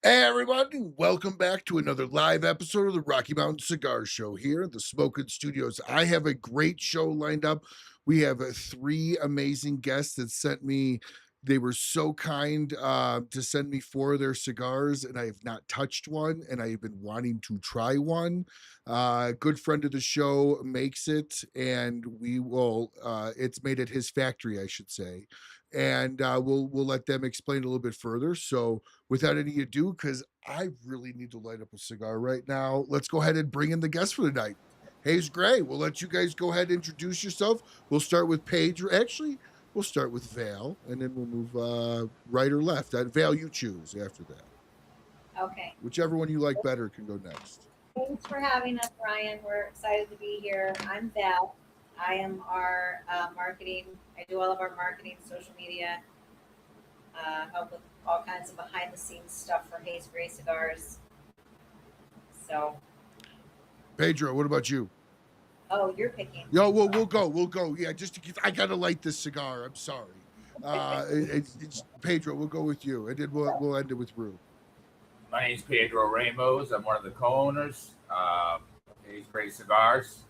Hey everyone, welcome back to another live episode of the Rocky Mountain Cigar Show here at the Smoking Studios. I have a great show lined up. We have three amazing guests that sent me, they were so kind to send me four of their cigars, and I have not touched one, and I have been wanting to try one. Good friend of the show makes it, and we will, it's made at his factory, I should say. And we'll let them explain a little bit further. So, without any ado, because I really need to light up a cigar right now, let's go ahead and bring in the guest for the night. Haze Grey, we'll let you guys go ahead and introduce yourself. We'll start with Pedro. Actually, we'll start with Val, and then we'll move right or left. Val, you choose after that. Okay. Whichever one you like better can go next. Thanks for having us, Ryan. We're excited to be here. I'm Val. I am our marketing. I do all of our marketing, social media, help with all kinds of behind the scenes stuff for Haze Grey Cigars. So, Pedro, what about you? oh, you're picking. Yo, we'll go. Yeah, just to I gotta light this cigar. I'm sorry. It's Pedro. We'll go with you, and then we'll end it with Rue. My name's Pedro Ramos. I'm one of the co-owners of Haze Grey Cigars,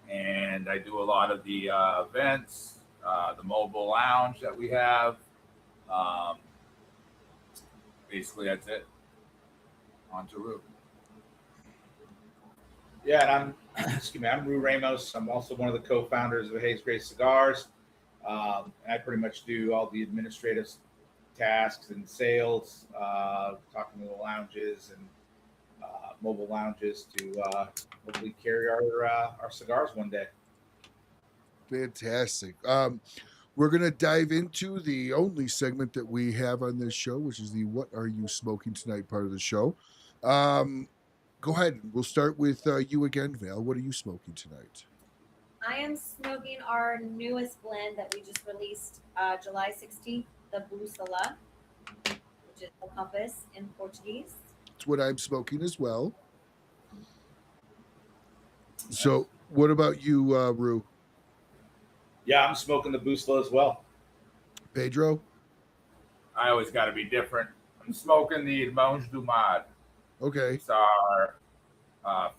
and I do a lot of the events, the mobile lounge that we have. Basically, that's it. On to Rue. Yeah, and I'm Rui Ramos. I'm also one of the co-founders of Haze Grey Cigars. And I pretty much do all the administrative tasks and sales, talking to the lounges and mobile lounges to hopefully carry our cigars one day. Fantastic. We're going to dive into the only segment that we have on this show, which is the What Are You Smoking Tonight part of the show. Go ahead. We'll start with you again, Val. What are you smoking tonight? I am smoking our newest blend that we just released July 16th, the Bússola, which is a compass in Portuguese. It's what I'm smoking as well. So, what about you, Rue? Yeah, I'm smoking the Bússola as well. Pedro? I always got to be different. I'm smoking the Mange du Mad. Okay. It's our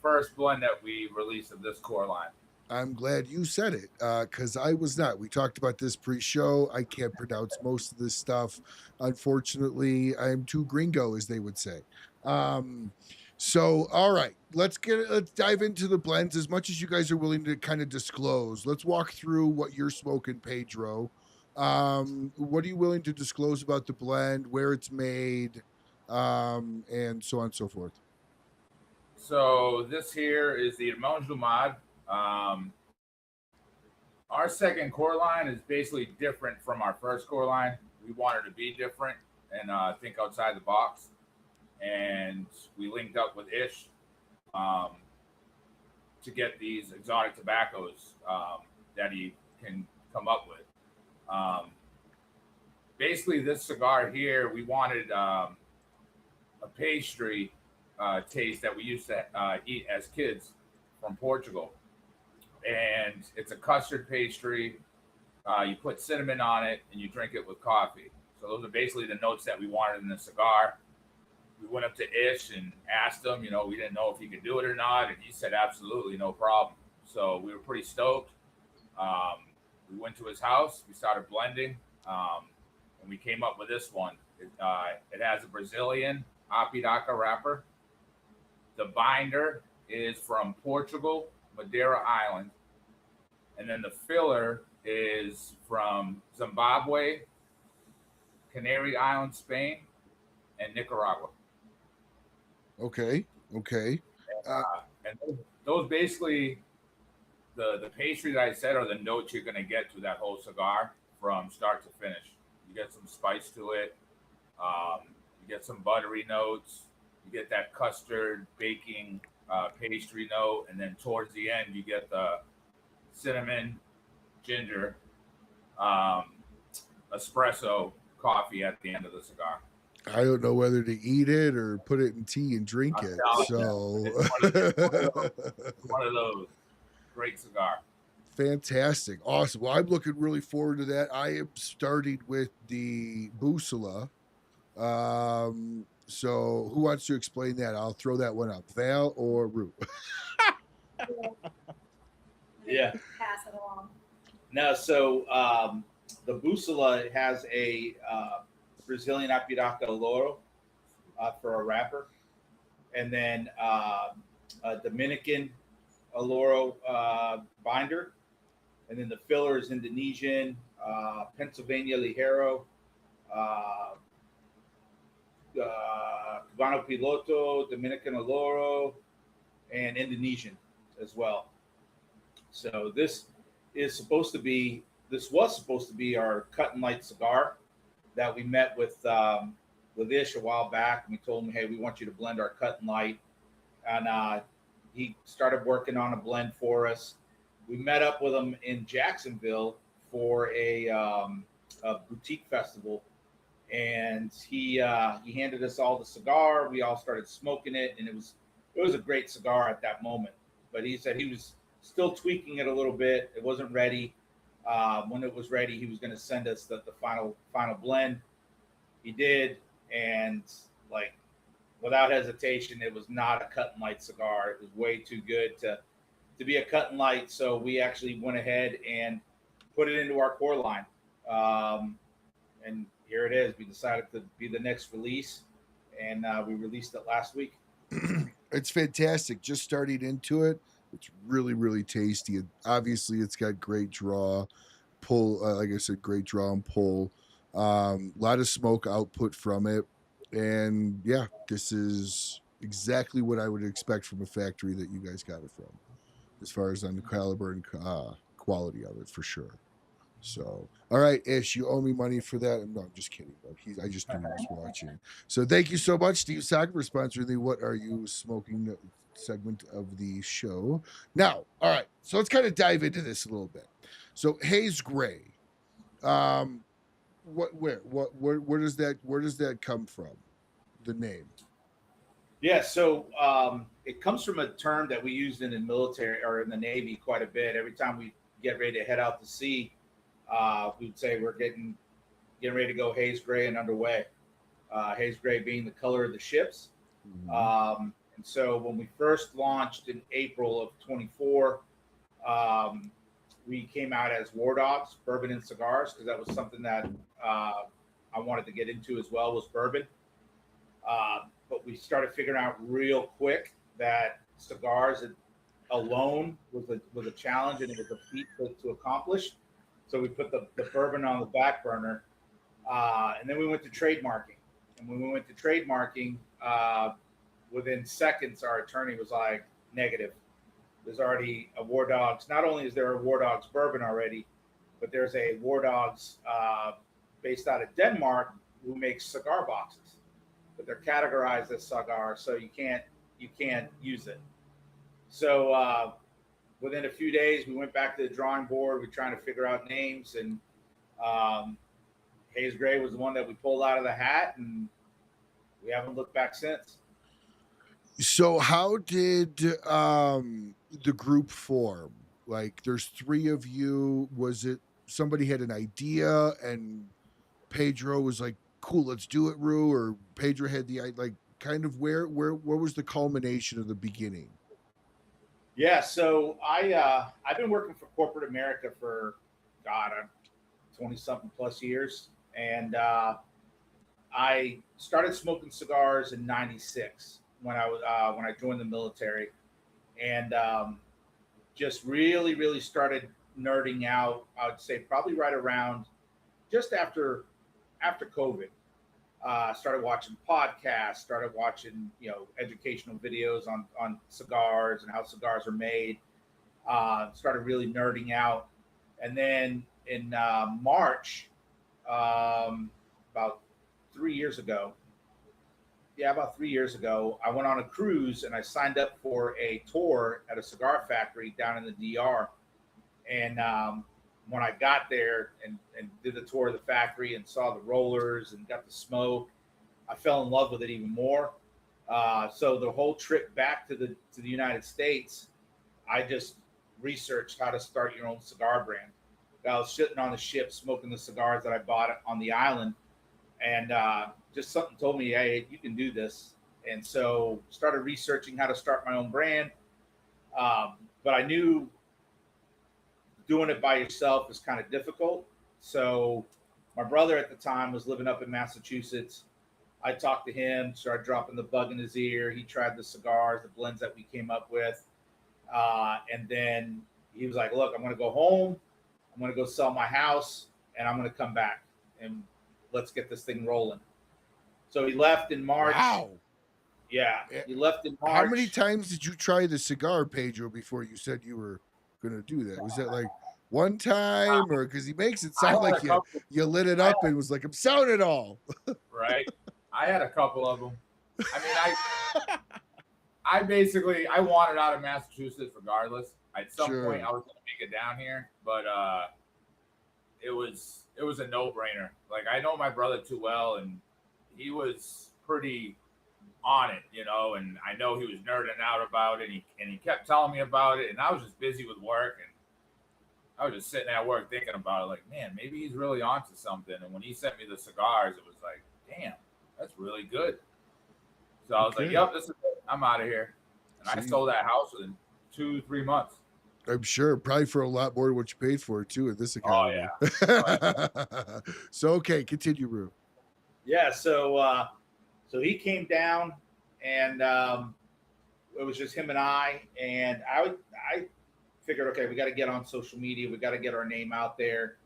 first blend that we released of this core line. I'm glad you said it because I was not. We talked about this pre-show. I can't pronounce most of this stuff. Unfortunately, I'm too gringo, as they would say. So, all right, let's dive into the blends as much as you guys are willing to kind of disclose. Let's walk through what you're smoking, Pedro. What are you willing to disclose about the blend, where it's made, and so on and so forth? So this here is the Mange du Mad. Our second core line is basically different from our first core line. We wanted to be different and think outside the box. And we linked up with Ish to get these exotic tobaccos that he can come up with. Basically, this cigar here, we wanted a pastry taste that we used to eat as kids from Portugal. And it's a custard pastry. You put cinnamon on it and you drink it with coffee. So those are basically the notes that we wanted in the cigar. We went up to Ish and asked him, we didn't know if he could do it or not. And he said, absolutely, no problem. So we were pretty stoked. We went to his house. We started blending. And we came up with this one. It has a Brazilian Apiraca wrapper. The binder is from Portugal, Madeira Island. And then the filler is from Zimbabwe, Canary Island, Spain, and Nicaragua. Okay. And those basically, the pastry that I said are the notes you're going to get to that whole cigar from start to finish. You get some spice to it. You get some buttery notes. You get that custard baking pastry note. And then towards the end, you get the cinnamon, ginger, espresso coffee at the end of the cigar. I don't know whether to eat it or put it in tea and drink it. So one of those. Great cigar. Fantastic. Awesome. Well, I'm looking really forward to that. I am starting with the Bússola. So who wants to explain that? I'll throw that one up. Val or Rue? Yeah. Pass it along. No, so the Bussola has a Brazilian Apiraca Loro for a wrapper, and then a Dominican Aloro binder, and then the filler is Indonesian, Pennsylvania Ligero, Cubano Piloto, Dominican Aloro, and Indonesian as well. So this was supposed to be our cut and light cigar that we met with Ish a while back, and we told him, hey, we want you to blend our cut and light, and he started working on a blend for us. We met up with him in Jacksonville for a boutique festival, and he handed us all the cigar. We all started smoking it, and it was a great cigar at that moment. But he said he was still tweaking it a little bit. It wasn't ready. When it was ready, he was going to send us the final blend. He did, and like without hesitation, it was not a cut and light cigar. It was way too good to be a cut and light. So we actually went ahead and put it into our core line. And here it is. We decided to be the next release, and we released it last week. It's fantastic. Just starting into it. It's really, really tasty. Obviously, it's got great draw, pull. Like I said, great draw and pull. A lot of smoke output from it, and yeah, this is exactly what I would expect from a factory that you guys got it from, as far as on the caliber and quality of it, for sure. So, all right, Ish, you owe me money for that. No, I'm just kidding. But I just knew he was watching. So, thank you so much, Steve Saga, for sponsoring the "What Are You Smoking" segment of the show. Now, all right, so let's kind of dive into this a little bit. So, Haze Grey, where does that come from? The name. Yeah, so it comes from a term that we used in the military or in the Navy quite a bit. Every time we get ready to head out to sea, we'd say we're getting ready to go haze gray and underway. Haze gray being the color of the ships. Mm-hmm. And so when we first launched in April of 24, we came out as War Dogs, bourbon and cigars, because that was something that I wanted to get into as well, was bourbon. But we started figuring out real quick that cigars alone was a challenge, and it was a feat to accomplish. So we put the bourbon on the back burner, and then we went to trademarking. And when we went to trademarking, within seconds, our attorney was like, negative. There's already a War Dogs. Not only is there a War Dogs bourbon already, but there's a War Dogs based out of Denmark who makes cigar boxes, but they're categorized as cigars, so you can't use it. So within a few days, we went back to the drawing board. We're trying to figure out names, and Haze Grey was the one that we pulled out of the hat, and we haven't looked back since. So how did the group form? Like, there's three of you. Was it somebody had an idea and Pedro was like, cool, let's do it, Rue? Or Pedro had the, like, kind of where was the culmination of the beginning? Yeah, so I've been working for corporate America for 20-something plus years, and I started smoking cigars in '96 when I joined the military, and just really started nerding out. I would say probably right around just after COVID. Started watching podcasts, started watching educational videos on cigars and how cigars are made. Started really nerding out, and then in March, about 3 years ago. Yeah, about 3 years ago, I went on a cruise and I signed up for a tour at a cigar factory down in the DR. And when I got there and did the tour of the factory and saw the rollers and got the smoke, I fell in love with it even more. So the whole trip back to the United States, I just researched how to start your own cigar brand. I was sitting on the ship smoking the cigars that I bought on the island, and just something told me, hey, you can do this. And so started researching how to start my own brand. But I knew doing it by yourself is kind of difficult. So my brother at the time was living up in Massachusetts. I talked to him, started dropping the bug in his ear. He tried the cigars, the blends that we came up with. And then he was like, look, I'm going to go home. I'm going to go sell my house, and I'm going to come back, and let's get this thing rolling. So he left in March. Wow. Yeah, he left in March. How many times did you try the cigar, Pedro, before you said you were going to do that? Was that like one time, or because he makes it sound like you lit it up and was like, I'm selling it all. Right. I had a couple of them. I mean, I basically wanted out of Massachusetts regardless. At some point, I was going to make it down here, but it was a no-brainer. Like, I know my brother too well, and he was pretty on it, you know, and I know he was nerding out about it, and he kept telling me about it, and I was just busy with work, and I was just sitting at work thinking about it, like, man, maybe he's really onto something. And when he sent me the cigars, it was like, damn, that's really good. So I was like, yep, this is it. I'm out of here. And I sold that house within 2-3 months. I'm sure, probably for a lot more than what you paid for it too in this economy. Oh yeah. So okay, continue, Rue. Yeah, so he came down, and it was just him and I figured, okay, we got to get on social media, we got to get our name out there.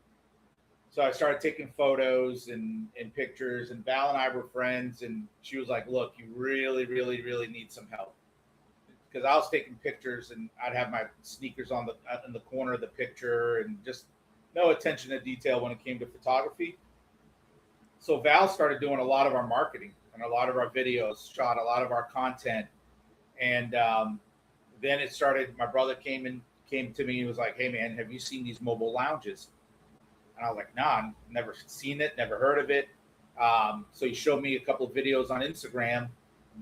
So I started taking photos and pictures, and Val and I were friends, and she was like, look, you really, really, really need some help. Because I was taking pictures, and I'd have my sneakers in the corner of the picture, and just no attention to detail when it came to photography. So Val started doing a lot of our marketing and a lot of our videos, shot a lot of our content. And then it started, my brother came to me and was like, hey man, have you seen these mobile lounges? And I was like, nah, never seen it, never heard of it. So he showed me a couple of videos on Instagram.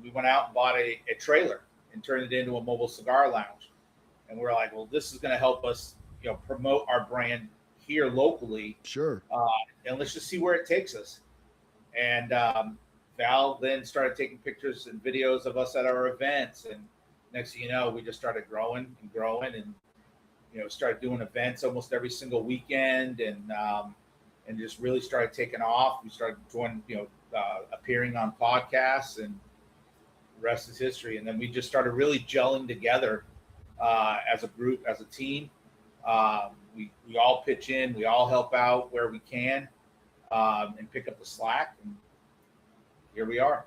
We went out and bought a trailer and turned it into a mobile cigar lounge. And we're like, well, this is going to help us, you know, promote our brand here locally. Sure. And let's just see where it takes us. And Val then started taking pictures and videos of us at our events. And next thing you know, we just started growing and, you know, started doing events almost every single weekend, and just really started taking off. We started appearing on podcasts, and the rest is history. And then we just started really gelling together as a group, as a team. We all pitch in, we all help out where we can, and pick up the slack. And here we are.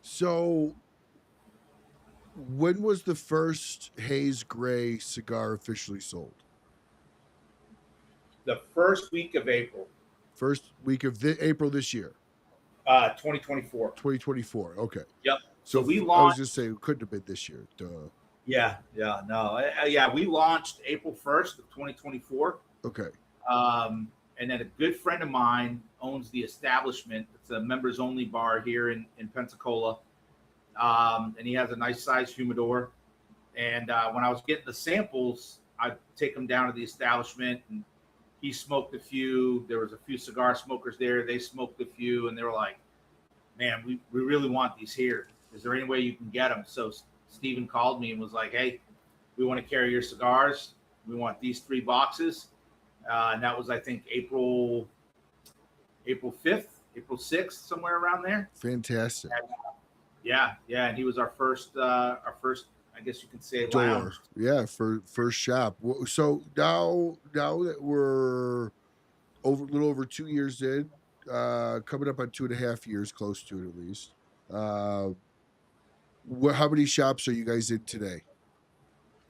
So when was the first Haze Grey cigar officially sold? The first week of April. First week of April this year. 2024. 2024. Okay. Yep. So we I was launched. just saying, it couldn't have been this year. Duh. Yeah. No. We launched April 1st of 2024. Okay. And then a good friend of mine owns the establishment. It's a members only bar here in Pensacola. And he has a nice sized humidor. And when I was getting the samples, I'd take them down to the establishment, and he smoked a few. There was a few cigar smokers there. They smoked a few, and they were like, man, we really want these here. Is there any way you can get them? So Steven called me and was like, hey, we want to carry your cigars. We want these 3 boxes. And that was, I think, April 5th, April 6th, somewhere around there. Fantastic. And, yeah. And he was our first, I guess you could say, lounge. Yeah, for first shop. So now that we're a little over 2 years in, coming up on 2.5 years, close to it at least. How many shops are you guys in today?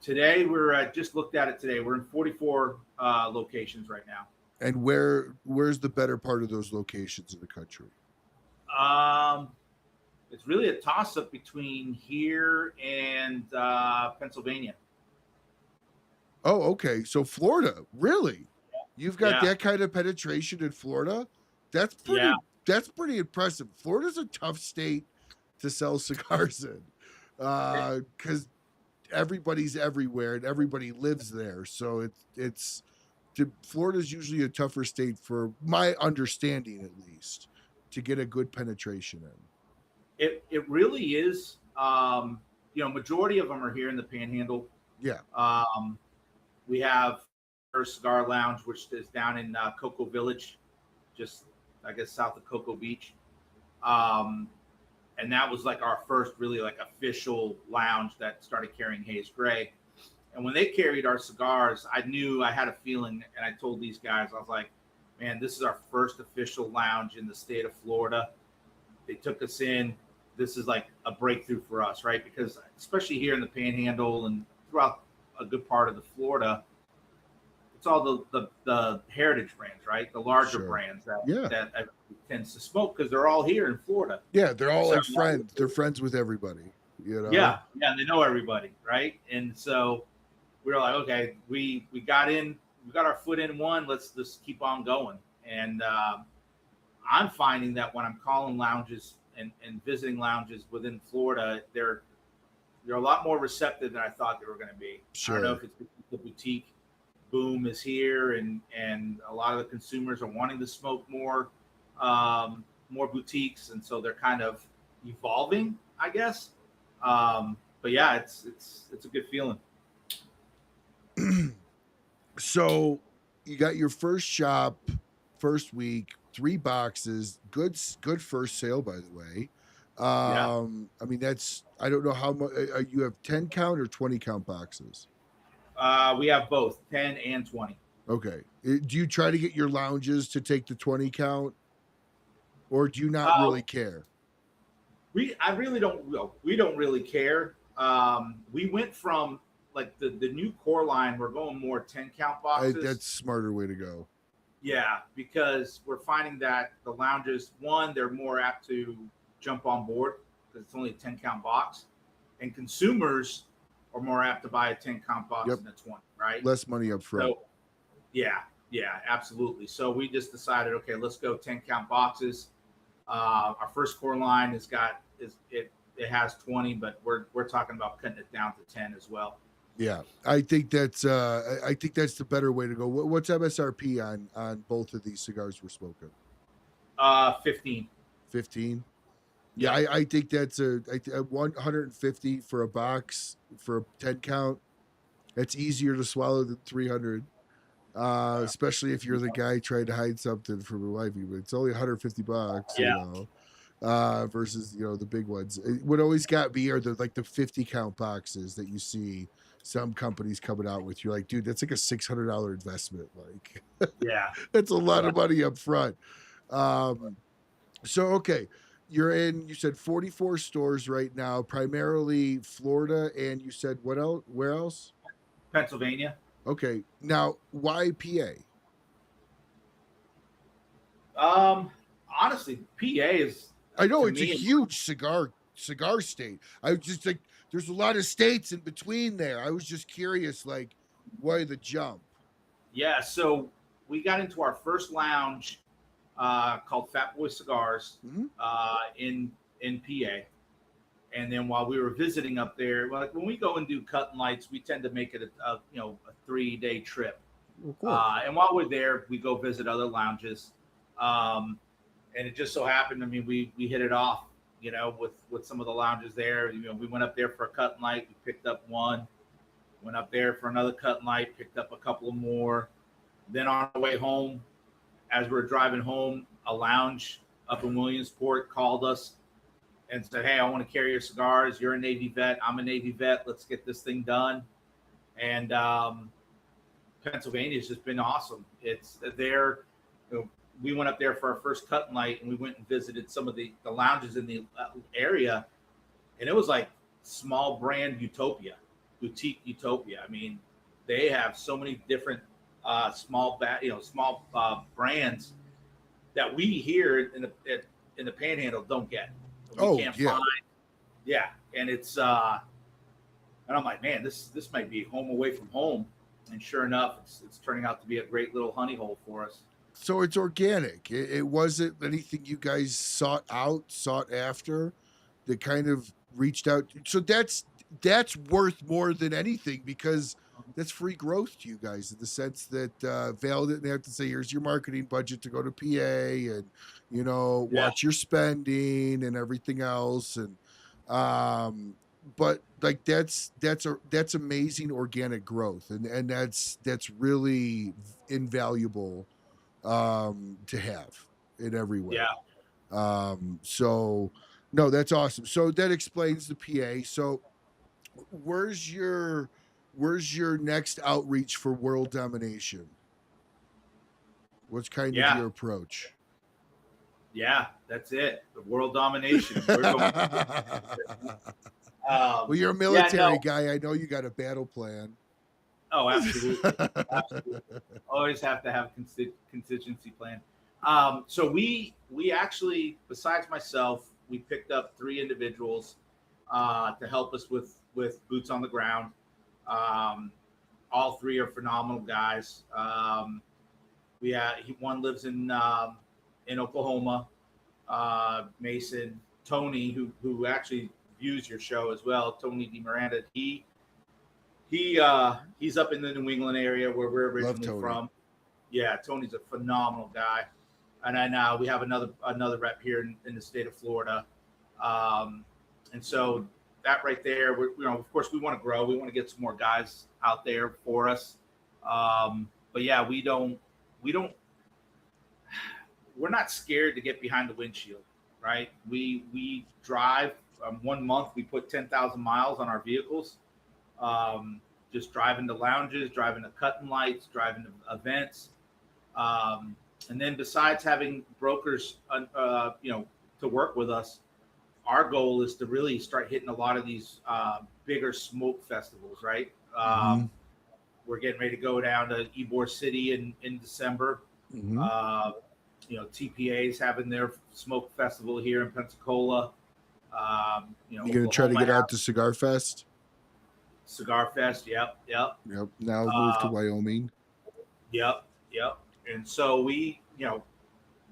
Today, we're just looked at it today. We're in 44 locations right now. And where's the better part of those locations in the country? It's really a toss-up between here and Pennsylvania. Oh, okay. So Florida, really? Yeah. You've got that kind of penetration in Florida? That's pretty impressive. Florida's a tough state to sell cigars in, because everybody's everywhere and everybody lives there. So it's Florida's usually a tougher state, for my understanding at least, to get a good penetration in. It really is. Majority of them are here in the Panhandle. Yeah. We have our Cigar Lounge, which is down in Cocoa Village, just I guess south of Cocoa Beach. And that was like our first really like official lounge that started carrying Haze Grey. And when they carried our cigars, I knew, I had a feeling, and I told these guys, I was like, man, this is our first official lounge in the state of Florida. They took us in. This is like a breakthrough for us, right? Because especially here in the Panhandle and throughout a good part of the Florida, it's all the heritage brands, right? The larger brands that tends to smoke, because they're all here in Florida. Yeah, they're all like friends. They're friends with everybody. You know? Yeah, they know everybody, right? And so we were like, okay, we got our foot in one. Let's just keep on going. And I'm finding that when I'm calling lounges and visiting lounges within Florida, they're a lot more receptive than I thought they were going to be. Sure. I don't know if it's the boutique boom is here, and a lot of the consumers are wanting to smoke more boutiques, and so they're kind of evolving, I guess. But yeah, it's a good feeling. So you got your first shop, first week, 3 boxes, good first sale, by the way. I mean, that's, I don't know how much you have, 10 count or 20 count boxes. We have both 10 and 20. Okay. Do you try to get your lounges to take the 20 count, or do you not really care? We don't really care. We went from like the new core line, we're going more 10 count boxes. That's a smarter way to go. Yeah, because we're finding that the lounges, one, they're more apt to jump on board because it's only a 10 count box, and consumers are more apt to buy a 10 count box than a 20, right? Less money up front. So, yeah, absolutely. So we just decided, okay, let's go 10 count boxes. Our first core line it has 20, but we're talking about cutting it down to 10 as well. Yeah, I think that's the better way to go. What's MSRP on both of these cigars we're smoking? 15. 15. Yeah, I think that's a 150 for a box for a 10 count. That's easier to swallow than 300. Especially if you're the guy trying to hide something from your wife. It's only $150, you know, versus, you know, the big ones. What always got me are the 50 count boxes that you see some companies coming out with. You're like, dude, that's like a $600 investment. Like, that's a lot of money up front. So, okay. You're in, you said 44 stores right now, primarily Florida. And you said what else? Where else? Pennsylvania. Okay. Now, why PA? Honestly, PA is, I know it's a huge cigar state. I was just like, there's a lot of states in between there. I was just curious, like, why the jump? Yeah, so we got into our first lounge called Fat Boy Cigars in PA. And then while we were visiting up there, like when we go and do cut and lights, we tend to make it a 3-day trip. And while we're there, we go visit other lounges. And it just so happened, I mean, we hit it off, you know, with some of the lounges there. You know, we went up there for a cut and light, we picked up one, went up there for another cut and light, picked up a couple of more. Then on our way home, as we were driving home, a lounge up in Williamsport called us and said, hey, I want to carry your cigars. You're a Navy vet. I'm a Navy vet. Let's get this thing done. And Pennsylvania has just been awesome. It's there. You know, we went up there for our first cut and light, and we went and visited some of the lounges in the area. And it was like small brand boutique utopia. I mean, they have so many different small brands that we here in the Panhandle don't get. We can't find. Yeah, and it's and I'm like, man, this might be home away from home, and sure enough, it's turning out to be a great little honey hole for us. So it's organic. It wasn't anything you guys sought after, that kind of reached out. So that's worth more than anything, because that's free growth to you guys in the sense that Val didn't have to say, here's your marketing budget to go to PA and, you know, Yeah. watch your spending and everything else. And, but like that's amazing organic growth. And that's really invaluable to have in every way. Yeah. So no, that's awesome. So that explains the PA. So where's your next outreach for world domination? What's kind of Yeah. your approach? Yeah, that's it. The world domination. We're going Well, you're a military guy. I know you got a battle plan. Oh, absolutely. Absolutely. Always have to have a contingency plan. So we actually, besides myself, we picked up 3 individuals to help us with boots on the ground. All 3 are phenomenal guys. One lives in Oklahoma. Mason, Tony, who actually views your show as well. Tony DeMiranda. He's up in the New England area where we're originally from. Yeah, Tony's a phenomenal guy. And then we have another rep here in the state of Florida. And so that right there, of course we want to grow. We want to get some more guys out there for us. But yeah, we're not scared to get behind the windshield, right? We drive 1 month. We put 10,000 miles on our vehicles. Just driving to lounges, driving to cutting lights, driving to events. And then besides having brokers, to work with us, our goal is to really start hitting a lot of these bigger smoke festivals, right? We're getting ready to go down to Ybor City in December. TPA is having their smoke festival here in Pensacola. You're going to try to get out to Cigar Fest? Cigar Fest, yep. Now move to Wyoming. Yep. And so we,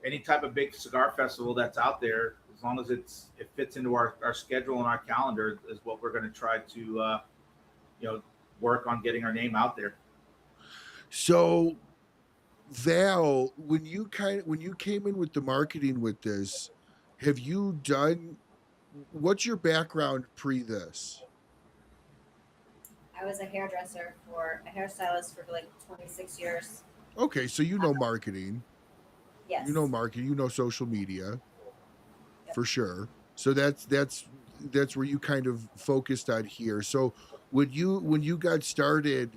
any type of big cigar festival that's out there, as long as it fits into our schedule and our calendar, is what we're going to try to, work on getting our name out there. So, Val, when you came in with the marketing with this, what's your background pre this? I was a hairstylist for like 26 years. Okay, so you know marketing. Yes. You know marketing, you know social media. Yep. For sure. So that's where you kind of focused on here. So when you got started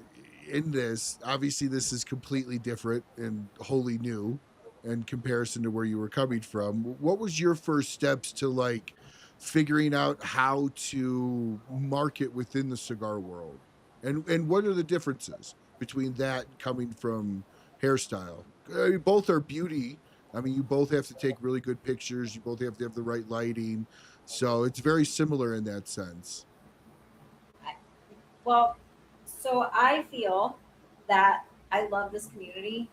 in this, obviously this is completely different and wholly new in comparison to where you were coming from. What was your first steps to like figuring out how to market within the cigar world? And what are the differences between that coming from hairstyle? I mean, both are beauty. I mean, you both have to take really good pictures. You both have to have the right lighting. So it's very similar in that sense. So I feel that I love this community.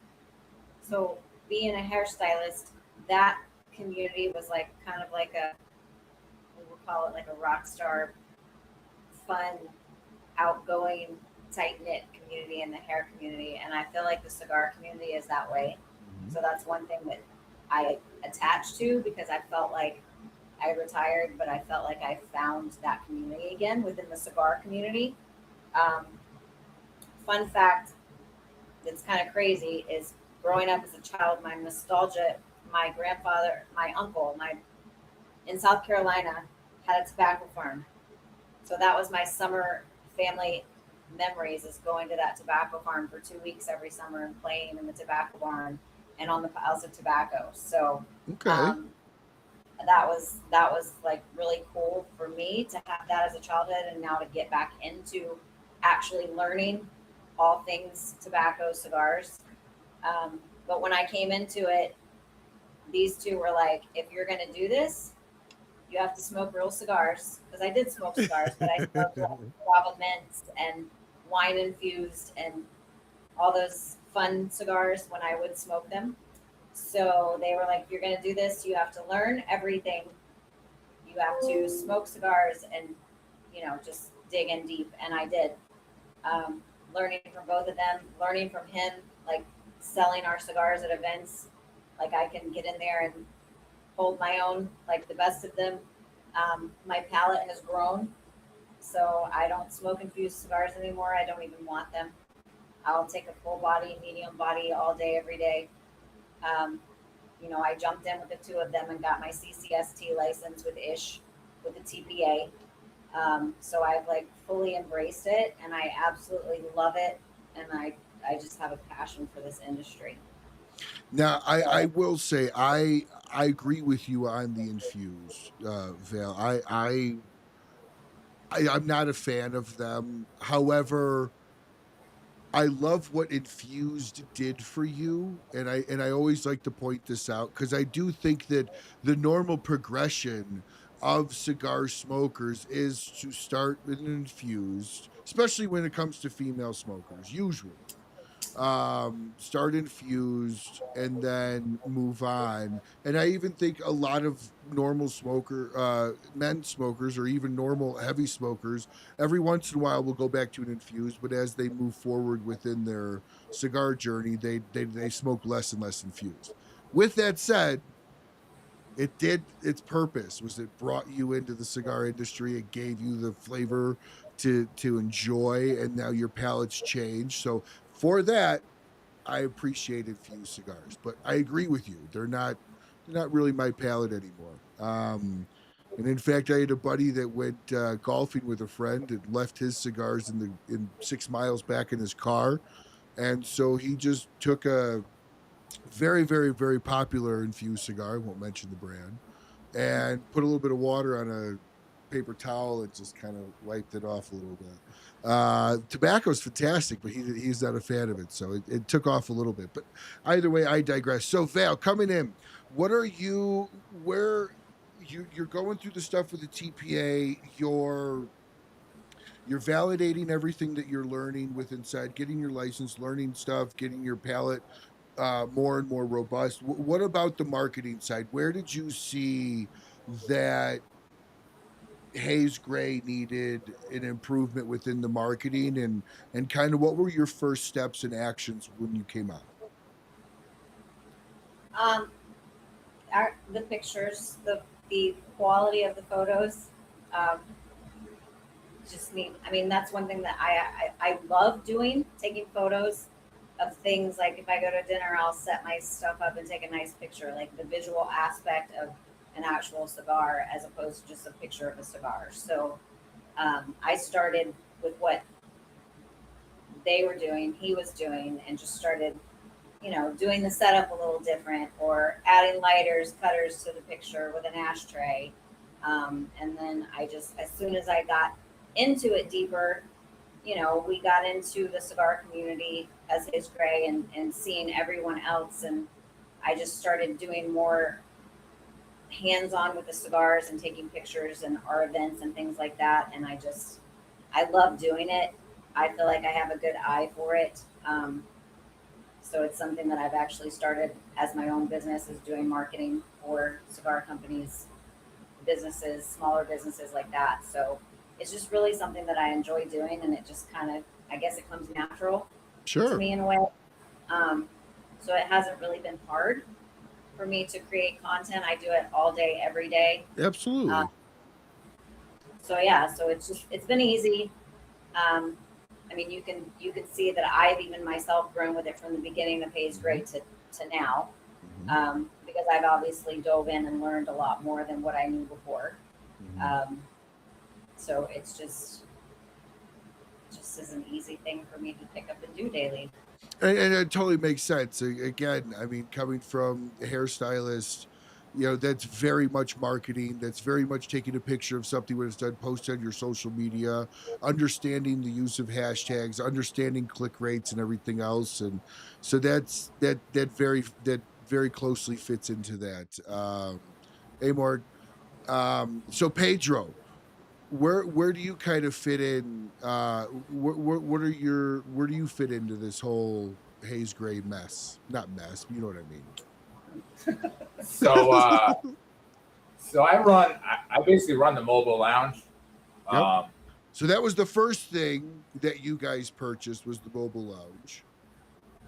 So being a hairstylist, that community was like kind of like we'll call it like a rock star, fun, outgoing, tight-knit community in the hair community. And I feel like the cigar community is that way. Mm-hmm. So that's one thing that I attached to, because I felt like I retired, but I felt like I found that community again within the cigar community. Fun fact that's kind of crazy is growing up as a child, my nostalgia, my grandfather, my uncle, in South Carolina had a tobacco farm. So that was my summer family memories, is going to that tobacco farm for 2 weeks every summer and playing in the tobacco barn and on the piles of tobacco. So okay. That was like really cool for me to have that as a childhood, and now to get back into actually learning all things tobacco, cigars. But when I came into it, these two were like, if you're going to do this, you have to smoke real cigars. Because I did smoke cigars, but I smoked guava mints and wine infused and all those fun cigars when I would smoke them. So they were like, you're going to do this, you have to learn everything. You have to smoke cigars and, just dig in deep. And I did. learning from both of them, learning from him, like selling our cigars at events. Like I can get in there and hold my own, like the best of them. My palate has grown, so I don't smoke infused cigars anymore. I don't even want them. I'll take a full body, medium body all day, every day. I jumped in with the two of them and got my CCST license with Ish, with the TPA. So I've like fully embraced it, and I absolutely love it. And I just have a passion for this industry. Now, I will say I agree with you on the infused, Val. I'm not a fan of them. However, I love what infused did for you, and I always like to point this out because I do think that the normal progression of cigar smokers is to start with an infused, especially when it comes to female smokers, usually. Start infused and then move on. And I even think a lot of normal men smokers, or even normal heavy smokers, every once in a while will go back to an infused, but as they move forward within their cigar journey, they smoke less and less infused. With that said, it did its purpose. Was it brought you into the cigar industry? It gave you the flavor to enjoy, and now your palate's changed. So for that, I appreciate infused cigars, but I agree with you. They're not really my palate anymore. And in fact, I had a buddy that went golfing with a friend and left his cigars in 6 miles back in his car, and so he just took a very, very, very popular infused cigar. I won't mention the brand, and put a little bit of water on a paper towel and just kind of wiped it off a little bit. Tobacco's fantastic, but he's not a fan of it, so it took off a little bit. But either way, I digress. So Val, coming in, you're going through the stuff with the TPA, you're validating everything that you're learning with inside, getting your license, learning stuff, getting your palate more and more robust. What about the marketing side? Where did you see that Haze Grey needed an improvement within the marketing, and kind of what were your first steps and actions when you came out? The pictures, the quality of the photos, that's one thing that I love doing, taking photos of things. Like if I go to dinner, I'll set my stuff up and take a nice picture, like the visual aspect of an actual cigar as opposed to just a picture of a cigar. So I started with what they were doing, he was doing, and just started, doing the setup a little different, or adding lighters, cutters to the picture with an ashtray. And then as soon as I got into it deeper, we got into the cigar community as Haze Grey and seeing everyone else. And I just started doing more hands-on with the cigars and taking pictures and our events and things like that. And I love doing it. I feel like I have a good eye for it. So it's something that I've actually started as my own business, is doing marketing for cigar companies, businesses, smaller businesses like that. So it's just really something that I enjoy doing, and it just kind of, I guess it comes natural to me in a way. So it hasn't really been hard for me to create content. I do it all day, every day. Absolutely. So it's been easy. You can see that I've even myself grown with it from the beginning of Haze Grey to now, because I've obviously dove in and learned a lot more than what I knew before. So it's just is an easy thing for me to pick up and do daily. And it totally makes sense. Again, coming from a hairstylist, that's very much marketing. That's very much taking a picture of something when it's done, post on your social media, understanding the use of hashtags, understanding click rates and everything else. And so that very closely fits into that. Amor, so Pedro, where do you kind of fit in? Where do you fit into this whole Haze Grey mess? Not mess, you know what I mean. So I basically run the mobile lounge. Yep. So that was the first thing that you guys purchased, was the mobile lounge.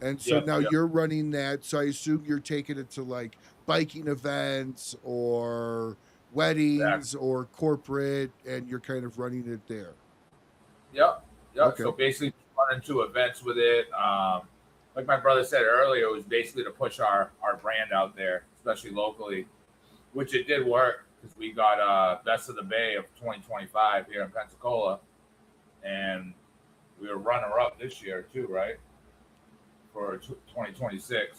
And so Yep, now yep. you're running that. So I assume you're taking it to like biking events or weddings or corporate, and you're kind of running it there. Yep. Okay. So basically, running to events with it. Like my brother said earlier, it was basically to push our brand out there, especially locally, which it did work because we got Best of the Bay of 2025 here in Pensacola, and we were runner up this year too, right? For 2026,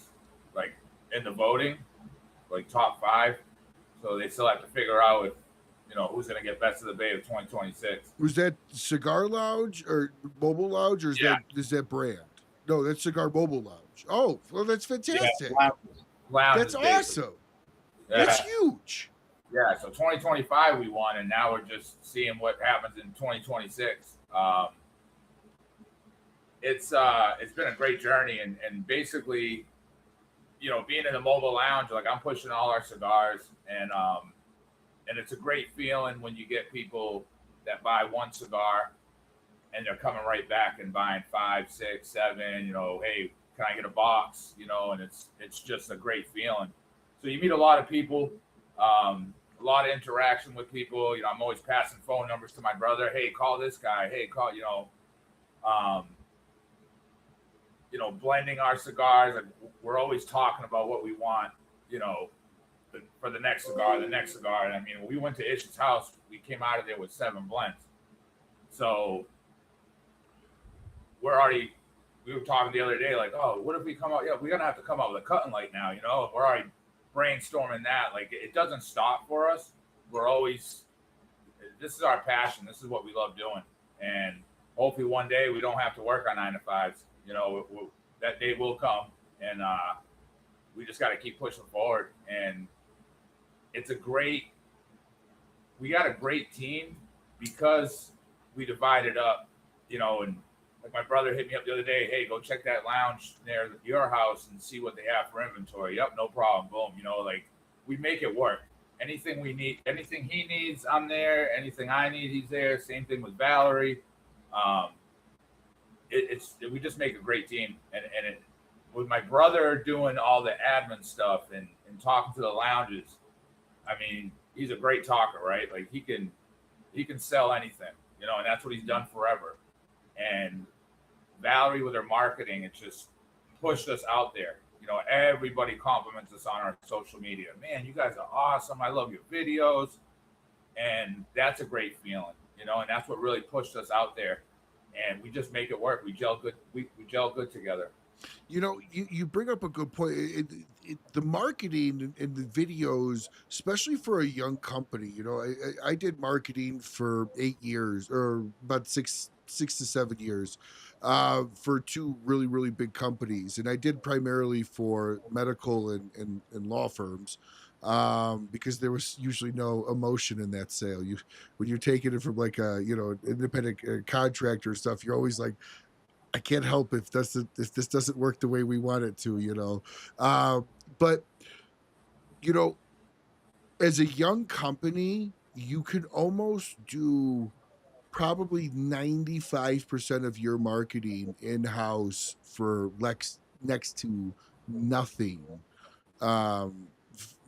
like in the voting, like top 5. So they still have to figure out if who's going to get Best of the Bay of 2026. Was that Cigar Lounge or Mobile Lounge, or is that brand? No, that's Cigar Mobile Lounge. Oh, well, that's fantastic. Lounge That's awesome. Yeah. That's huge. Yeah, so 2025 we won, and now we're just seeing what happens in 2026. It's been a great journey, and basically, being in the mobile lounge, like I'm pushing all our cigars, and it's a great feeling when you get people that buy one cigar and they're coming right back and buying 5, 6, 7. Hey, can I get a box? And it's just a great feeling. So you meet a lot of people, a lot of interaction with people. I'm always passing phone numbers to my brother. Hey, call this guy. Hey, call. Blending our cigars. Like, we're always talking about what we want. For the next cigar. And I mean, when we went to Ish's house, we came out of there with 7 blends. So we were talking the other day, like, oh, what if we come out? Yeah, we're gonna have to come out with a cutting light now. We're already brainstorming that. Like, it doesn't stop for us. This is our passion. This is what we love doing. And hopefully one day we don't have to work on 9 to 5s. That day will come, and we just got to keep pushing forward. And we got a great team because we divided up, and like my brother hit me up the other day, hey, go check that lounge near your house and see what they have for inventory. Yep, no problem. Boom. Like, we make it work. Anything we need, anything he needs, I'm there. Anything I need, he's there. Same thing with Valerie. We just make a great team, and with my brother doing all the admin stuff and talking to the lounges. I mean, he's a great talker, right? Like, he can sell anything, and that's what he's done forever. And Valerie with her marketing, it just pushed us out there. Everybody compliments us on our social media. Man, you guys are awesome. I love your videos. And that's a great feeling, and that's what really pushed us out there. And we just make it work. We gel good. We gel good together. You bring up a good point. The marketing and the videos, especially for a young company, I did marketing for 8 years, or about six to 7 years, for 2 really, really big companies. And I did primarily for medical and law firms, because there was usually no emotion in that sale. When you're taking it from like a, an independent contractor stuff, you're always like, I can't help if this doesn't work the way we want it to, but as a young company, you can almost do probably 95% of your marketing in-house for next to nothing,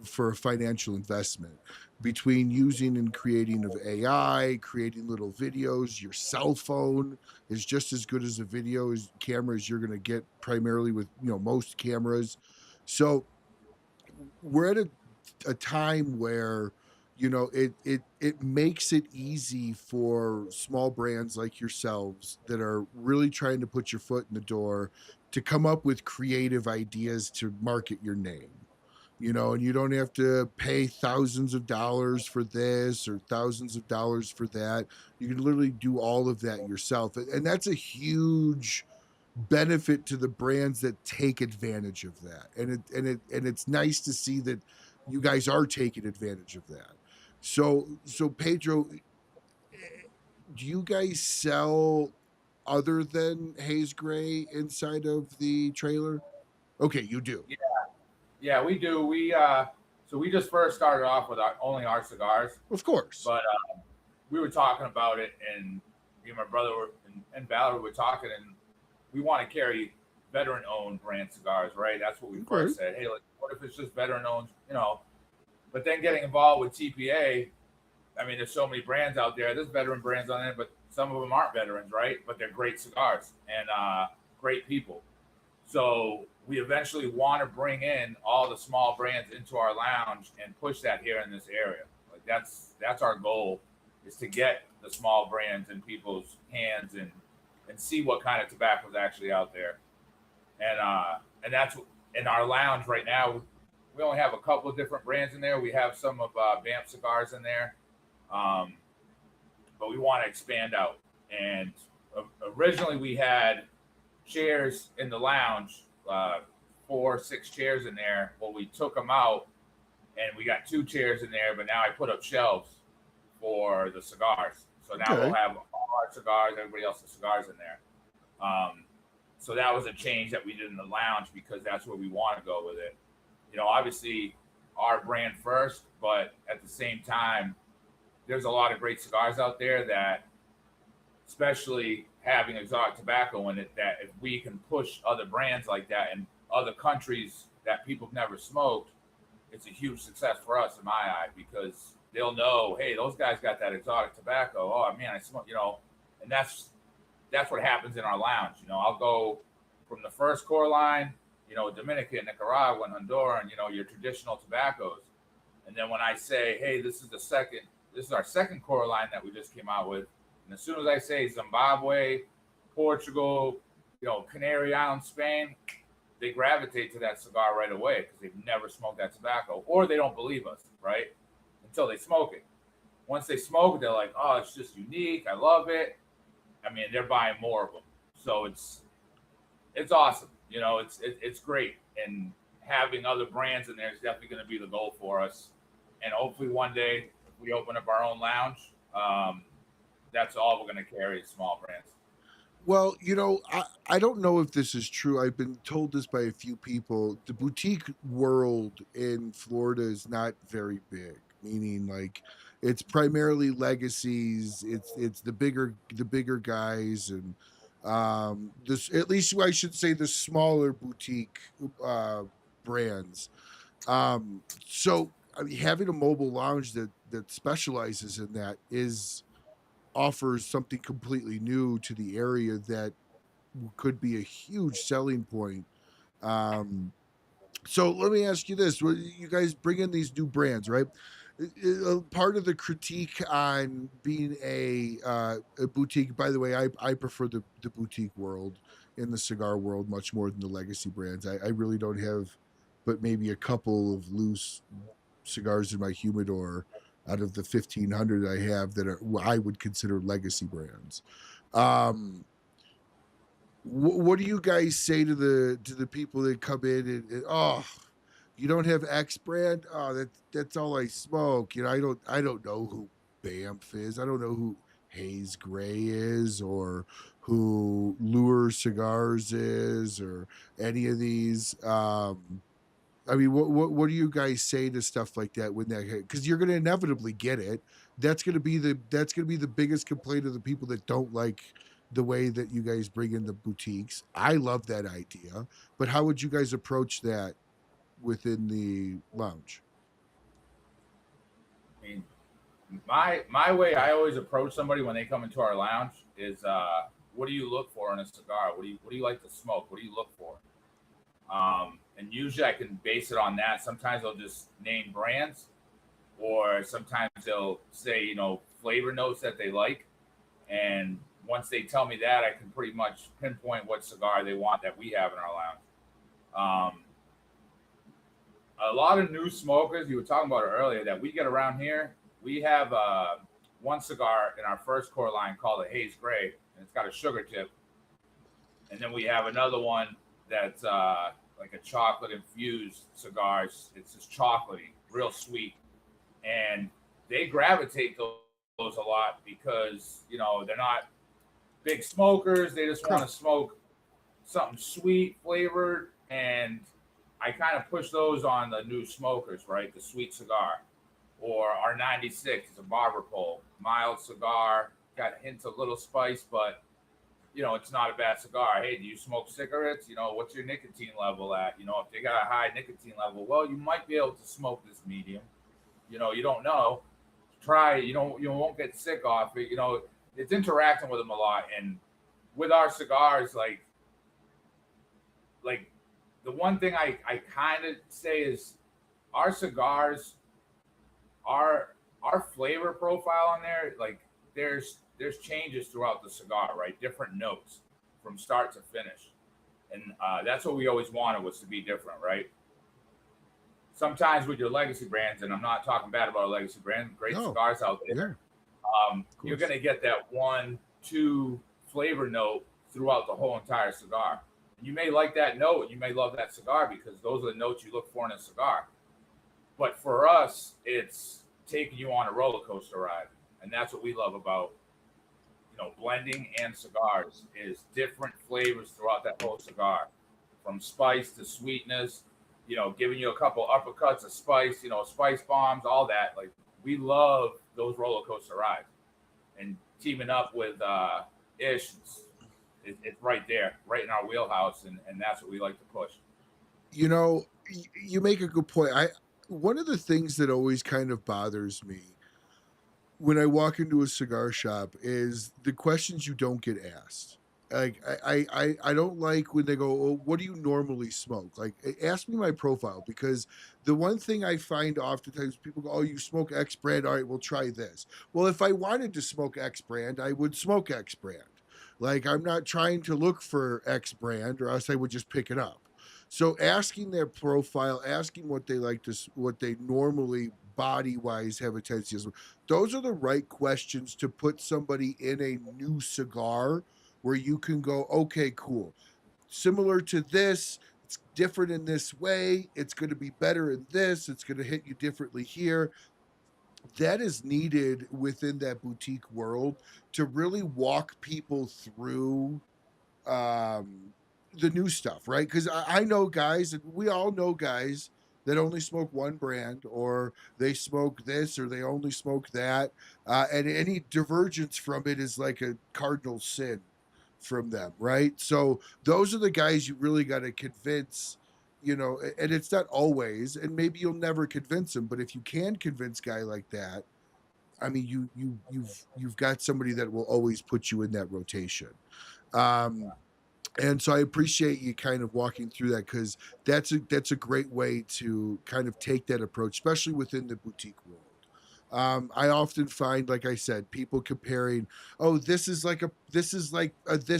for a financial investment, between using and creating of AI, creating little videos. Your cell phone is just as good as a video camera as you're going to get primarily with, most cameras. So we're at a time where, it makes it easy for small brands like yourselves that are really trying to put your foot in the door to come up with creative ideas to market your name. And you don't have to pay thousands of dollars for this or thousands of dollars for that. You can literally do all of that yourself. And that's a huge benefit to the brands that take advantage of that. And it's nice to see that you guys are taking advantage of that. So Pedro, do you guys sell other than Haze Grey inside of the trailer? Okay, you do. Yeah, we do. So we just first started off with only our cigars, Of course. but we were talking about it, and me and my brother and Valerie were talking, and we want to carry veteran-owned brand cigars, right? That's what we first said. Hey, like, what if it's just veteran-owned, But then getting involved with TPA, I mean, there's so many brands out there. There's veteran brands on it, but some of them aren't veterans, right? But they're great cigars and great people. So we eventually want to bring in all the small brands into our lounge and push that here in this area. Like that's our goal, is to get the small brands in people's hands and see what kind of tobacco is actually out there. And that's in our lounge right now. We only have a couple of different brands in there. We have some of BAMF cigars in there, but we want to expand out. And originally we had chairs in the lounge, 4 or 6 chairs in there. Well, we took them out, and we got 2 chairs in there. But now I put up shelves for the cigars. So now we'll have all our cigars, everybody else's cigars in there. So that was a change that we did in the lounge, because that's where we want to go with it. Obviously our brand first, but at the same time, there's a lot of great cigars out there that, especially having exotic tobacco in it, that if we can push other brands like that in other countries that people have never smoked, it's a huge success for us in my eye, because they'll know, hey, those guys got that exotic tobacco. Oh man, I smoke, and that's what happens in our lounge. I'll go from the first core line, Dominican, Nicaragua, and Honduran, your traditional tobaccos. And then when I say, hey, this is our second core line that we just came out with. And as soon as I say Zimbabwe, Portugal, Canary Islands, Spain, they gravitate to that cigar right away, because they've never smoked that tobacco, or they don't believe us, right? Until they smoke it. Once they smoke it, they're like, oh, it's just unique. I love it. I mean, they're buying more of them. So it's awesome. It's great. And having other brands in there is definitely going to be the goal for us. And hopefully one day, if we open up our own lounge, that's all we're going to carry is small brands. Well, I don't know if this is true. I've been told this by a few people. The boutique world in Florida is not very big, meaning like it's primarily legacies. It's the bigger guys, and this, at least I should say, the smaller boutique brands. So I mean, having a mobile lounge that specializes in that offers something completely new to the area that could be a huge selling point. So let me ask you this: you guys bring in these new brands, right? Part of the critique on being a boutique, by the way, I prefer the boutique world in the cigar world much more than the legacy brands. I really don't have but maybe a couple of loose cigars in my humidor out of the 1,500 I have that I would consider legacy brands. What do you guys say to the people that come in and oh, you don't have X brand? Oh, that's all I smoke. I don't know who BAMF is. I don't know who Haze Grey is, or who Lure Cigars is, or any of these. I mean, what do you guys say to stuff like that when that, because you're going to inevitably get it. That's going to be the biggest complaint of the people that don't like the way that you guys bring in the boutiques. I love that idea, but how would you guys approach that within the lounge? I mean, my way I always approach somebody when they come into our lounge is, what do you look for in a cigar? What do you like to smoke? What do you look for? And usually I can base it on that. Sometimes they'll just name brands, or sometimes they'll say, flavor notes that they like. And once they tell me that, I can pretty much pinpoint what cigar they want that we have in our lounge. A lot of new smokers, you were talking about it earlier, that we get around here. We have one cigar in our first core line called a Haze Grey, and it's got a sugar tip. And then we have another one that's like a chocolate infused cigars. It's just chocolatey, real sweet. And they gravitate those a lot because, they're not big smokers. They just want to smoke something sweet flavored. And I kind of push those on the new smokers, right? The sweet cigar. Or our 96 is a barber pole, mild cigar, got hints of little spice, but it's not a bad cigar. Hey, do you smoke cigarettes? What's your nicotine level at? If they got a high nicotine level, well, you might be able to smoke this medium. You don't know. Try it. You won't get sick off it. It's interacting with them a lot. And with our cigars, like the one thing I kind of say is our cigars, our flavor profile on there, like there's changes throughout the cigar, right? Different notes from start to finish. And that's what we always wanted, was to be different, right? Sometimes with your legacy brands, and I'm not talking bad about a legacy brand, great cigars out there. Yeah, you're going to get that 1-2 flavor note throughout the whole entire cigar. You may like that note, you may love that cigar because those are the notes you look for in a cigar. But for us, it's taking you on a roller coaster ride. And that's what we love about, blending and cigars, is different flavors throughout that whole cigar, from spice to sweetness, giving you a couple uppercuts of spice, spice bombs, all that. Like, we love those roller coaster rides. And teaming up with Ish, it's right there, right in our wheelhouse, and that's what we like to push. You make a good point. One of the things that always kind of bothers me when I walk into a cigar shop is the questions you don't get asked. Like, I don't like when they go, "Oh, what do you normally smoke?" Like, ask me my profile, because the one thing I find oftentimes people go, "Oh, you smoke X brand. All right, we'll try this." Well, if I wanted to smoke X brand, I would smoke X brand. Like, I'm not trying to look for X brand, or else I would just pick it up. So asking their profile, asking what they like to, what they normally body wise have a tendency to smoke, those are the right questions to put somebody in a new cigar where you can go, okay, cool. Similar to this, it's different in this way. It's going to be better in this. It's going to hit you differently here. That is needed within that boutique world to really walk people through the new stuff, right? Because I know guys, and we all know guys that only smoke one brand, or they smoke this, or they only smoke that, and any divergence from it is like a cardinal sin from them, right? So those are the guys you really got to convince, and it's not always, and maybe you'll never convince them, but if you can convince a guy like that, I mean, you've got somebody that will always put you in that rotation. And so I appreciate you kind of walking through that, because that's a great way to kind of take that approach, especially within the boutique world. I often find, like I said, people comparing, "Oh, this is like this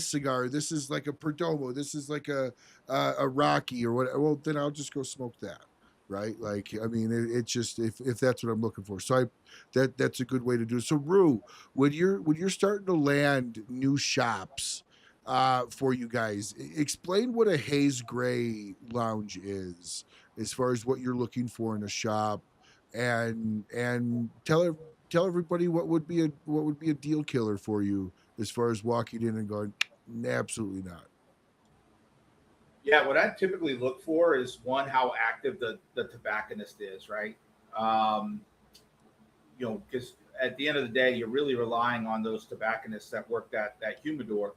cigar, this is like a Perdomo, this is like a Rocky or whatever." Well, then I'll just go smoke that, right? Like, I mean, it's just, if that's what I'm looking for. So that's a good way to do it. So, Rue, when you're starting to land new shops for you guys, explain what a Haze Grey lounge is, as far as what you're looking for in a shop, and tell everybody what would be a deal killer for you, as far as walking in and going, absolutely not. Yeah, what I typically look for is, one, how active the tobacconist is, right? Because at the end of the day, you're really relying on those tobacconists that work that humidor.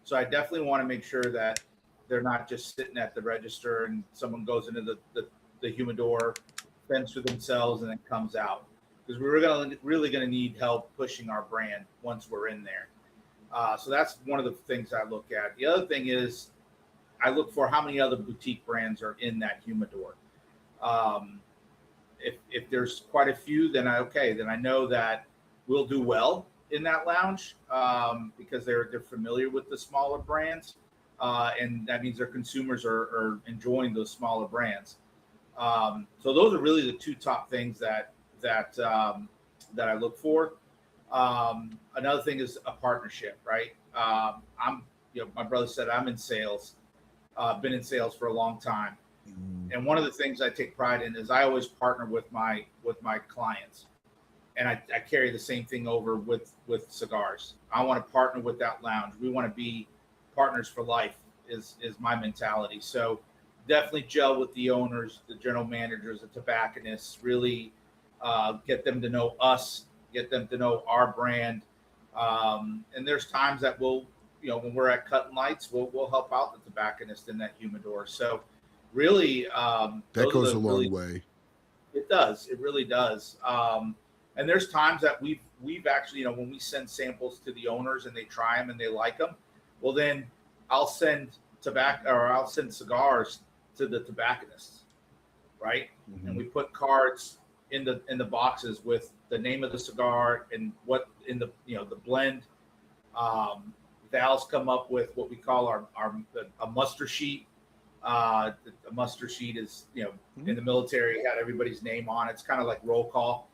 So I definitely want to make sure that they're not just sitting at the register and someone goes into the humidor, fends for themselves, and then comes out. Because we're really going to need help pushing our brand once we're in there. So that's one of the things I look at. The other thing is, I look for how many other boutique brands are in that humidor. If there's quite a few, then I know that we'll do well in that lounge, because they're familiar with the smaller brands, and that means their consumers are enjoying those smaller brands. So those are really the two top things that I look for. Another thing is a partnership, right? My brother said, I'm in sales. Been in sales for a long time. And one of the things I take pride in is I always partner with my clients. And I carry the same thing over with cigars. I want to partner with that lounge. We want to be partners for life is my mentality. So definitely gel with the owners, the general managers, the tobacconists, really get them to know us, get them to know our brand, And there's times that we'll, when we're at cutting lights, we'll help out the tobacconist in that humidor. So really, That goes a long way. It does. It really does. And there's times that we've actually, when we send samples to the owners and they try them and they like them, well, then I'll send cigars to the tobacconists, right? Mm-hmm. And we put cards in the boxes with the name of the cigar and what in the the blend. Val's come up with what we call a muster sheet. A muster sheet is in the military, had everybody's name on it. It's kind of like roll call.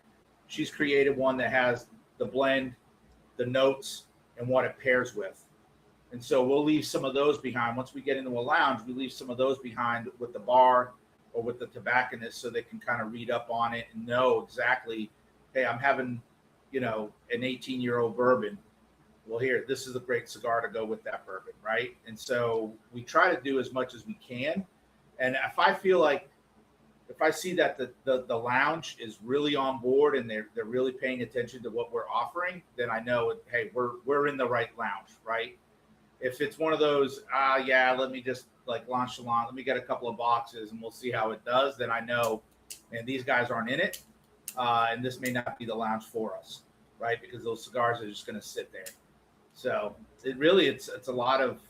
She's created one that has the blend, the notes, and what it pairs with. And so we'll leave some of those behind. Once we get into a lounge, we leave some of those behind with the bar or with the tobacconist so they can kind of read up on it and know exactly, hey, I'm having, an 18-year-old bourbon. Well, here, this is a great cigar to go with that bourbon, right? And so we try to do as much as we can. And if I see that the lounge is really on board and they're really paying attention to what we're offering, then I know, hey, we're in the right lounge, right? If it's one of those, let me just launch the launch, let me get a couple of boxes and we'll see how it does, then I know, and these guys aren't in it, and this may not be the lounge for us, right? Because those cigars are just going to sit there. So it's a lot of,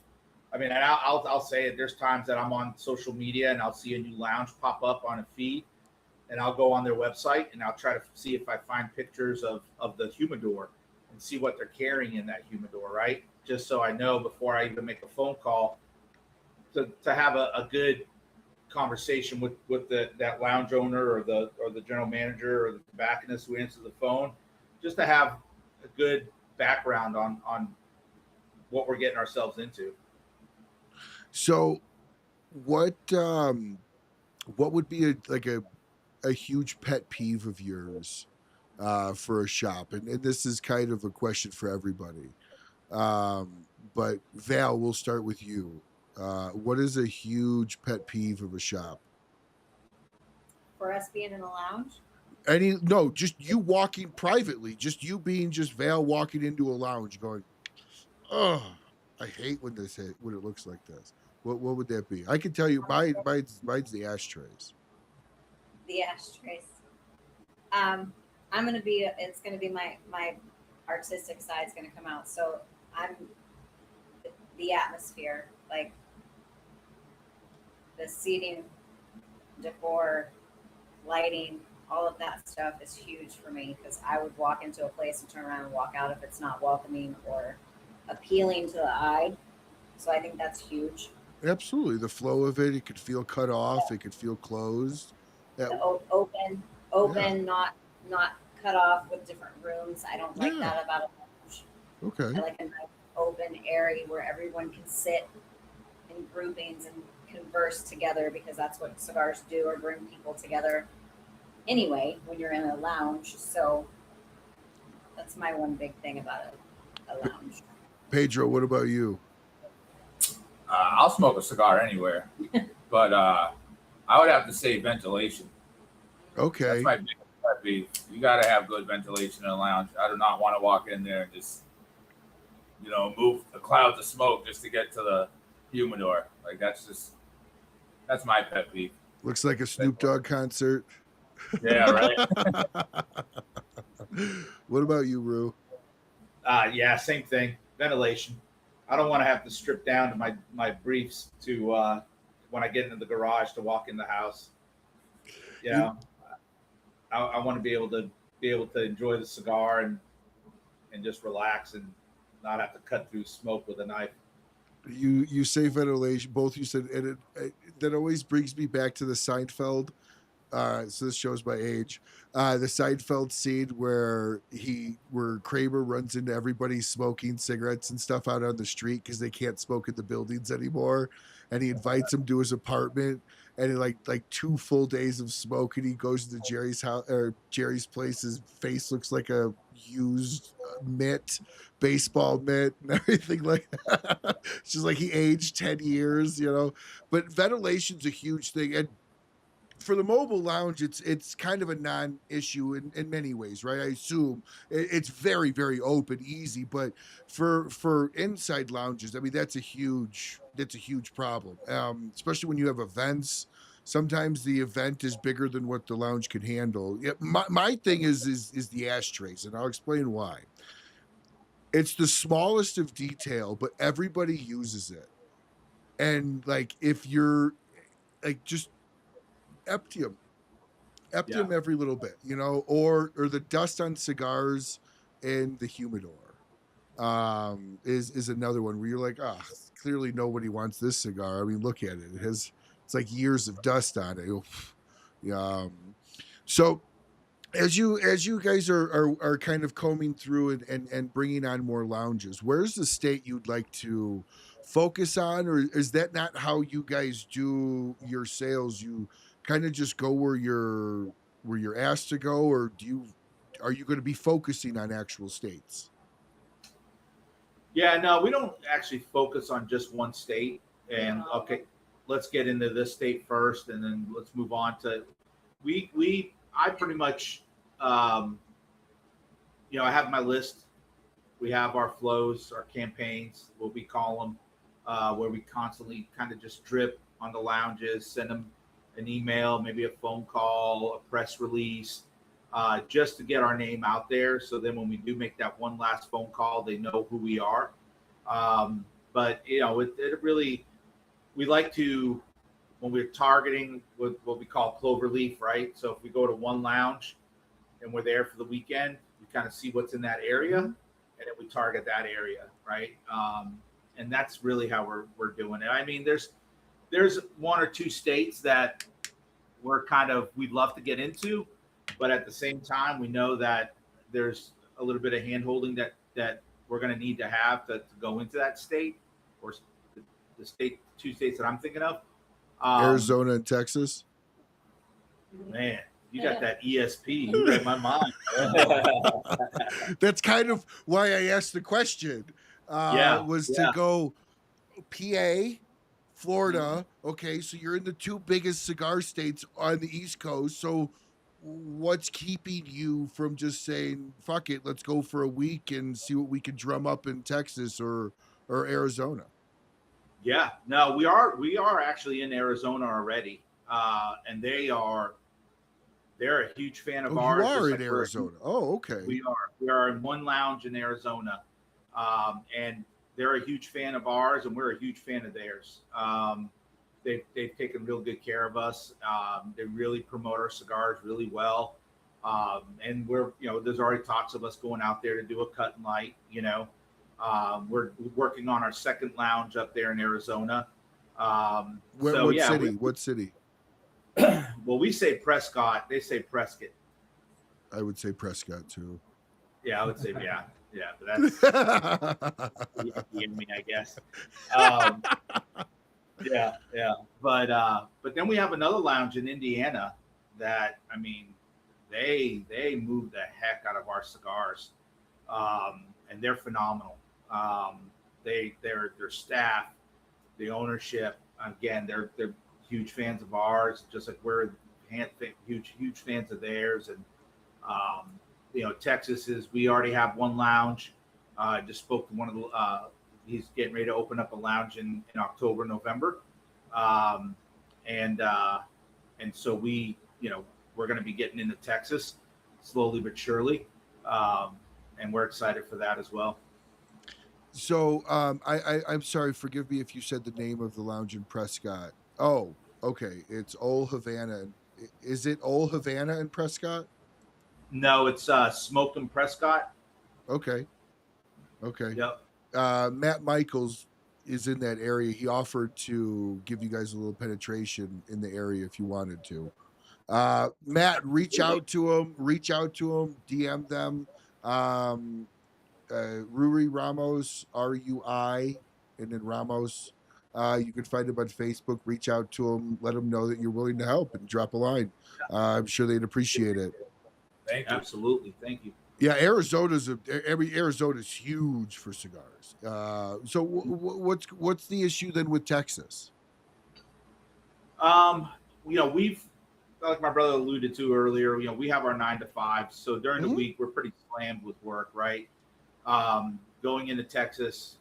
and I'll say it. There's times that I'm on social media and I'll see a new lounge pop up on a feed, and I'll go on their website and I'll try to see if I find pictures of the humidor and see what they're carrying in that humidor, right? Just so I know before I even make a phone call to have a good conversation with that lounge owner or the general manager or the tobacconist who answers the phone, just to have a good background on what we're getting ourselves into. So what would be a huge pet peeve of yours for a shop? And this is kind of a question for everybody. But Val, we'll start with you. What is a huge pet peeve of a shop? For us being in a lounge? Just you walking privately, just you being just Val walking into a lounge going, oh, I hate when it looks like this. What would that be? I can tell you mine's the ashtrays. The ashtrays. It's gonna be my artistic side's gonna come out. So I'm the atmosphere, like the seating, decor, lighting, all of that stuff is huge for me because I would walk into a place and turn around and walk out if it's not welcoming or appealing to the eye. So I think that's huge. Absolutely. The flow of it could feel cut off. It could feel closed. Open, yeah. not cut off with different rooms. I don't like that about a lounge. Okay. I like a nice open area where everyone can sit in groupings and converse together because that's what cigars do, or bring people together anyway when you're in a lounge. So that's my one big thing about a lounge. Pedro, what about you? I'll smoke a cigar anywhere, but I would have to say ventilation. Okay. That's my biggest pet peeve. You got to have good ventilation in a lounge. I do not want to walk in there and just, move the clouds of smoke just to get to the humidor. That's my pet peeve. Looks like a Snoop Dogg concert. Yeah, right. What about you, Rue? Same thing. Ventilation. I don't want to have to strip down to my briefs to when I get into the garage to walk in the house. I want to be able to enjoy the cigar and just relax and not have to cut through smoke with a knife. You say ventilation. Both you said, and that always brings me back to the Seinfeld. So this shows my age. The Seinfeld scene where Kramer runs into everybody smoking cigarettes and stuff out on the street because they can't smoke in the buildings anymore, and he invites them to his apartment, and in like 2 full days of smoke, and he goes to Jerry's house or Jerry's place. His face looks like a used baseball mitt, and everything like that. It's just like he aged 10 years, But ventilation's a huge thing, and for the mobile lounge, it's kind of a non-issue in many ways, right? I assume it's very, very open, easy, but for inside lounges, I mean, that's a huge problem. Especially when you have events. Sometimes the event is bigger than what the lounge can handle. Yeah, my thing is the ashtrays, and I'll explain why. It's the smallest of detail, but everybody uses it. And like, if you're like, just empty them every little bit, you know, or the dust on cigars in the humidor is another one where you're like, ah, clearly nobody wants this cigar. I mean, look at it. It's like years of dust on it. So as you guys are kind of combing through and bringing on more lounges, where's the state you'd like to focus on, or is that not how you guys do your sales? You kind of just go where you're asked to go, or are you going to be focusing on actual states? Yeah, no, we don't actually focus on just one state. And okay, let's get into this state first, and then let's move on to I pretty much, I have my list. We have our flows, our campaigns, what we call them, where we constantly kind of just drip on the lounges, send them an email, maybe a phone call, a press release, just to get our name out there. So then when we do make that one last phone call, they know who we are. But it really, we like to, when we're targeting what we call clover leaf, right? So if we go to one lounge and we're there for the weekend, we kind of see what's in that area, and then we target that area, right? And that's really how we're doing it. I mean, there's one or two states that we'd love to get into, but at the same time, we know that there's a little bit of hand-holding that we're going to need to have to go into that state, or the two states that I'm thinking of. Arizona and Texas. Man, you got that ESP. You read my mind. That's kind of why I asked the question. To go PA, Florida. Okay, so you're in the two biggest cigar states on the East Coast. So what's keeping you from just saying, fuck it, let's go for a week and see what we can drum up in Texas or Arizona? Yeah, no, we are actually in Arizona already, and they're a huge fan of ours. You are in Arizona. Oh, okay. We are in one lounge in Arizona, and they're a huge fan of ours, and we're a huge fan of theirs. They've taken real good care of us. They really promote our cigars really well, and there's already talks of us going out there to do a cut and light. We're working on our second lounge up there in Arizona. What city? Well, we say Prescott. They say Prescott. I would say Prescott too. Yeah, I would say yeah. But that's me, I guess. But then we have another lounge in Indiana that, I mean, they move the heck out of our cigars, and they're phenomenal. Their staff, the ownership, again, they're huge fans of ours, just like we're huge fans of theirs. And Texas we already have one lounge. I just spoke to one of the he's getting ready to open up a lounge in October, November, and so we're going to be getting into Texas slowly but surely, and we're excited for that as well. So I'm sorry, forgive me if you said the name of the lounge in Prescott. Oh, okay. It's Old Havana. Is it Old Havana in Prescott? No, it's Smoke and Prescott. Okay. Yep. Matt Michaels is in that area. He offered to give you guys a little penetration in the area if you wanted to. Matt, reach out to him, DM them. Rui Ramos, RUI, and then Ramos. You can find him on Facebook. Reach out to him. Let him know that you're willing to help and drop a line. I'm sure they'd appreciate it. Thank you. Absolutely. Thank you. Yeah, Arizona's huge for cigars. So what's the issue then with Texas? We've like my brother alluded to earlier, we have our 9 to 5. So during the week, we're pretty slammed with work, right? Going into Texas,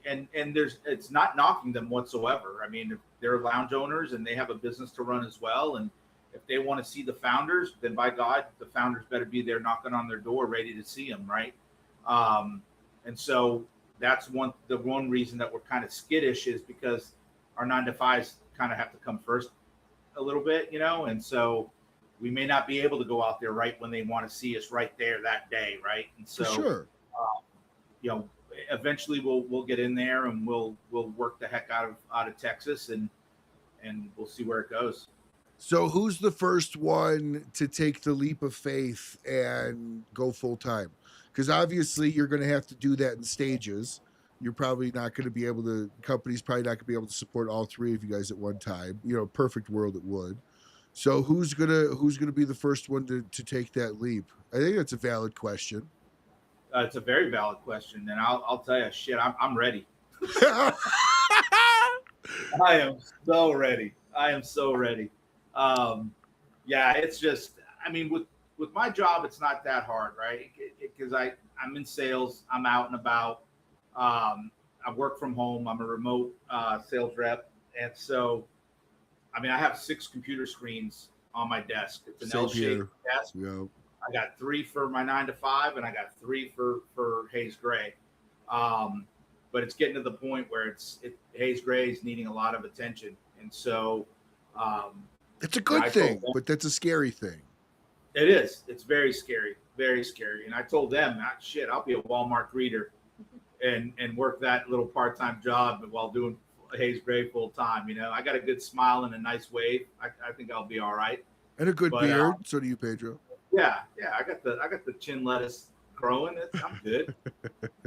and it's not knocking them whatsoever. I mean, if they're lounge owners and they have a business to run as well, and if they want to see the founders, then by God, the founders better be there knocking on their door, ready to see them, right? And so that's the one reason that we're kind of skittish is because our 9 to 5s kind of have to come first a little bit, and so we may not be able to go out there right when they want to see us right there that day, right? And so, For sure. Eventually we'll get in there and we'll work the heck out of Texas and we'll see where it goes. So who's the first one to take the leap of faith and go full time? Because obviously you're going to have to do that in stages. You're probably not going to be able to. Company's probably not going to be able to support all three of you guys at one time. Perfect world it would. So who's gonna be the first one to take that leap? I think that's a valid question. It's a very valid question, and I'll tell you, shit, I'm ready. I am so ready. Yeah, it's just, I mean, with my job, it's not that hard, right? Because I'm in sales, I'm out and about. I work from home. I'm a remote sales rep, and so, I mean, I have 6 computer screens on my desk. It's an L-shaped desk. Yep. I got 3 for my 9 to 5, and I got 3 for Haze Grey. But it's getting to the point where Haze Grey is needing a lot of attention, and so it's a good thing, but that's a scary thing. It is. It's very scary, very scary. And I told them, shit, I'll be a Walmart greeter and work that little part-time job while doing Haze Grey full time. I got a good smile and a nice wave. I think I'll be all right. And a good beard. So do you, Pedro. Yeah. I got the chin lettuce growing. I'm good.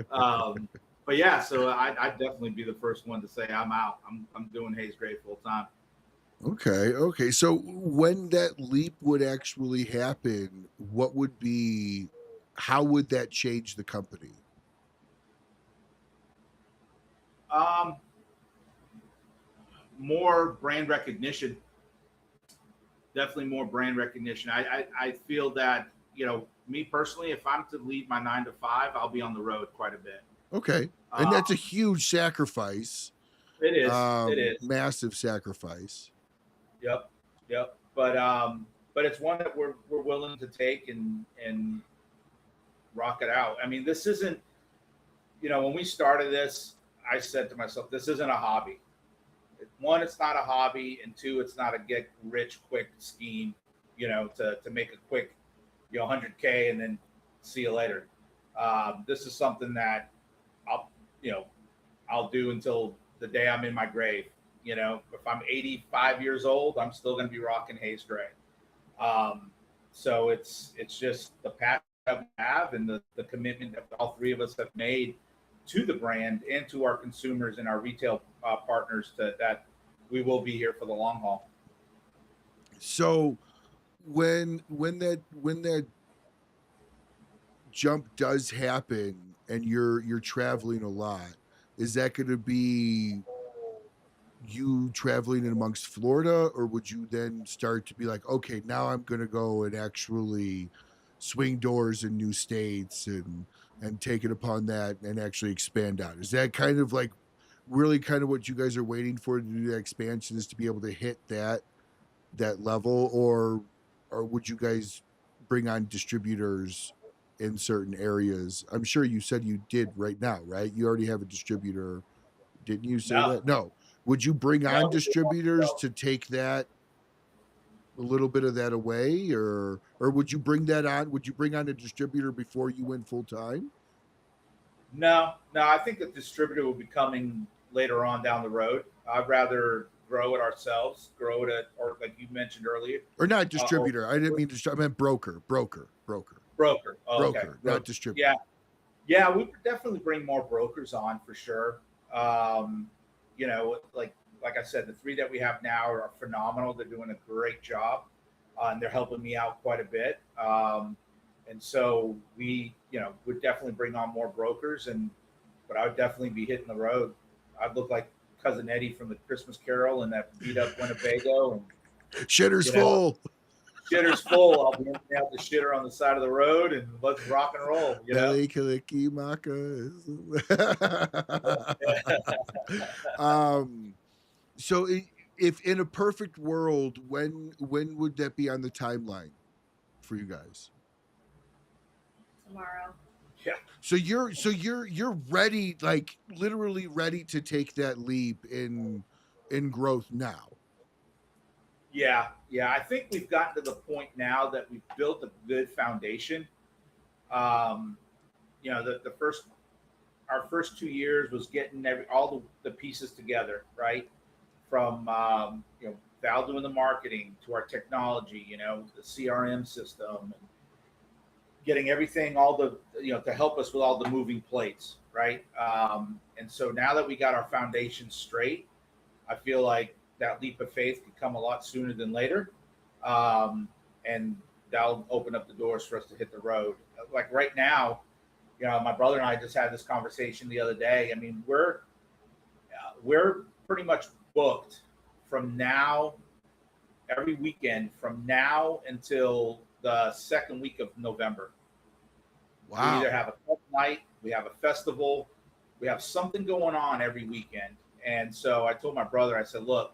But yeah, so I'd definitely be the first one to say I'm out. I'm doing Haze Grey full time. Okay. So when that leap would actually happen, how would that change the company? More brand recognition. Definitely more brand recognition. I feel that, me personally, if I'm to leave my 9 to 5, I'll be on the road quite a bit. Okay. And that's a huge sacrifice. It is. It is. Massive sacrifice. Yep. But it's one that we're willing to take and rock it out. I mean, this isn't, when we started this, I said to myself, this isn't a hobby. 1, it's not a hobby, and 2, it's not a get rich quick scheme, to make a quick, $100K and then see you later. This is something that I'll do until the day I'm in my grave. If I'm 85 years old, I'm still going to be rocking Haze Grey. So it's just the passion that we have and the commitment that all 3 of us have made to the brand and to our consumers and our retail partners that we will be here for the long haul. So when that jump does happen and you're traveling a lot, is that going to be you traveling in amongst Florida, or would you then start to be like, okay, now I'm going to go and actually swing doors in new states and take it upon that and actually expand out? Is that kind of like really kind of what you guys are waiting for to do that expansion, is to be able to hit that level, or would you guys bring on distributors in certain areas? I'm sure you said you did right now, right? You already have a distributor. Didn't you say that? No. Would you bring on distributors to take that, a little bit of that away, or would you bring that on? Would you bring on a distributor before you went full time? No, I think the distributor will be coming later on down the road. I'd rather grow it ourselves, or like you mentioned earlier. Or not distributor. I didn't mean I meant broker. Broker. Oh, broker, okay. Not distributor. Yeah, we would definitely bring more brokers on for sure. Like I said, the 3 that we have now are phenomenal. They're doing a great job, and they're helping me out quite a bit. And so we, would definitely bring on more brokers, but I would definitely be hitting the road. I'd look like Cousin Eddie from the Christmas Carol and that beat up Winnebago and shitter's full. shitter's full, I'll be emptying out the shitter on the side of the road and let's rock and roll. You know? Belly Kaliki Maka. So if in a perfect world, when would that be on the timeline for you guys? Tomorrow. Yeah. So you're ready, like literally ready to take that leap in growth now. Yeah. I think we've gotten to the point now that we've built a good foundation. You know, our first 2 years was getting all the pieces together, right? From you know, Val doing the marketing to our technology, you know, the CRM system, and getting everything, all the, you know, to help us with all the moving plates, right? And so now that we got our foundation straight, I feel like that leap of faith could come a lot sooner than later, and that'll open up the doors for us to hit the road. Like right now, you know, my brother and I just had this conversation the other day. I mean, we're pretty much booked from now, every weekend from now until the second week of November. Wow. We either have a club night, we have a festival, we have something going on every weekend. And so I told my brother, I said, look,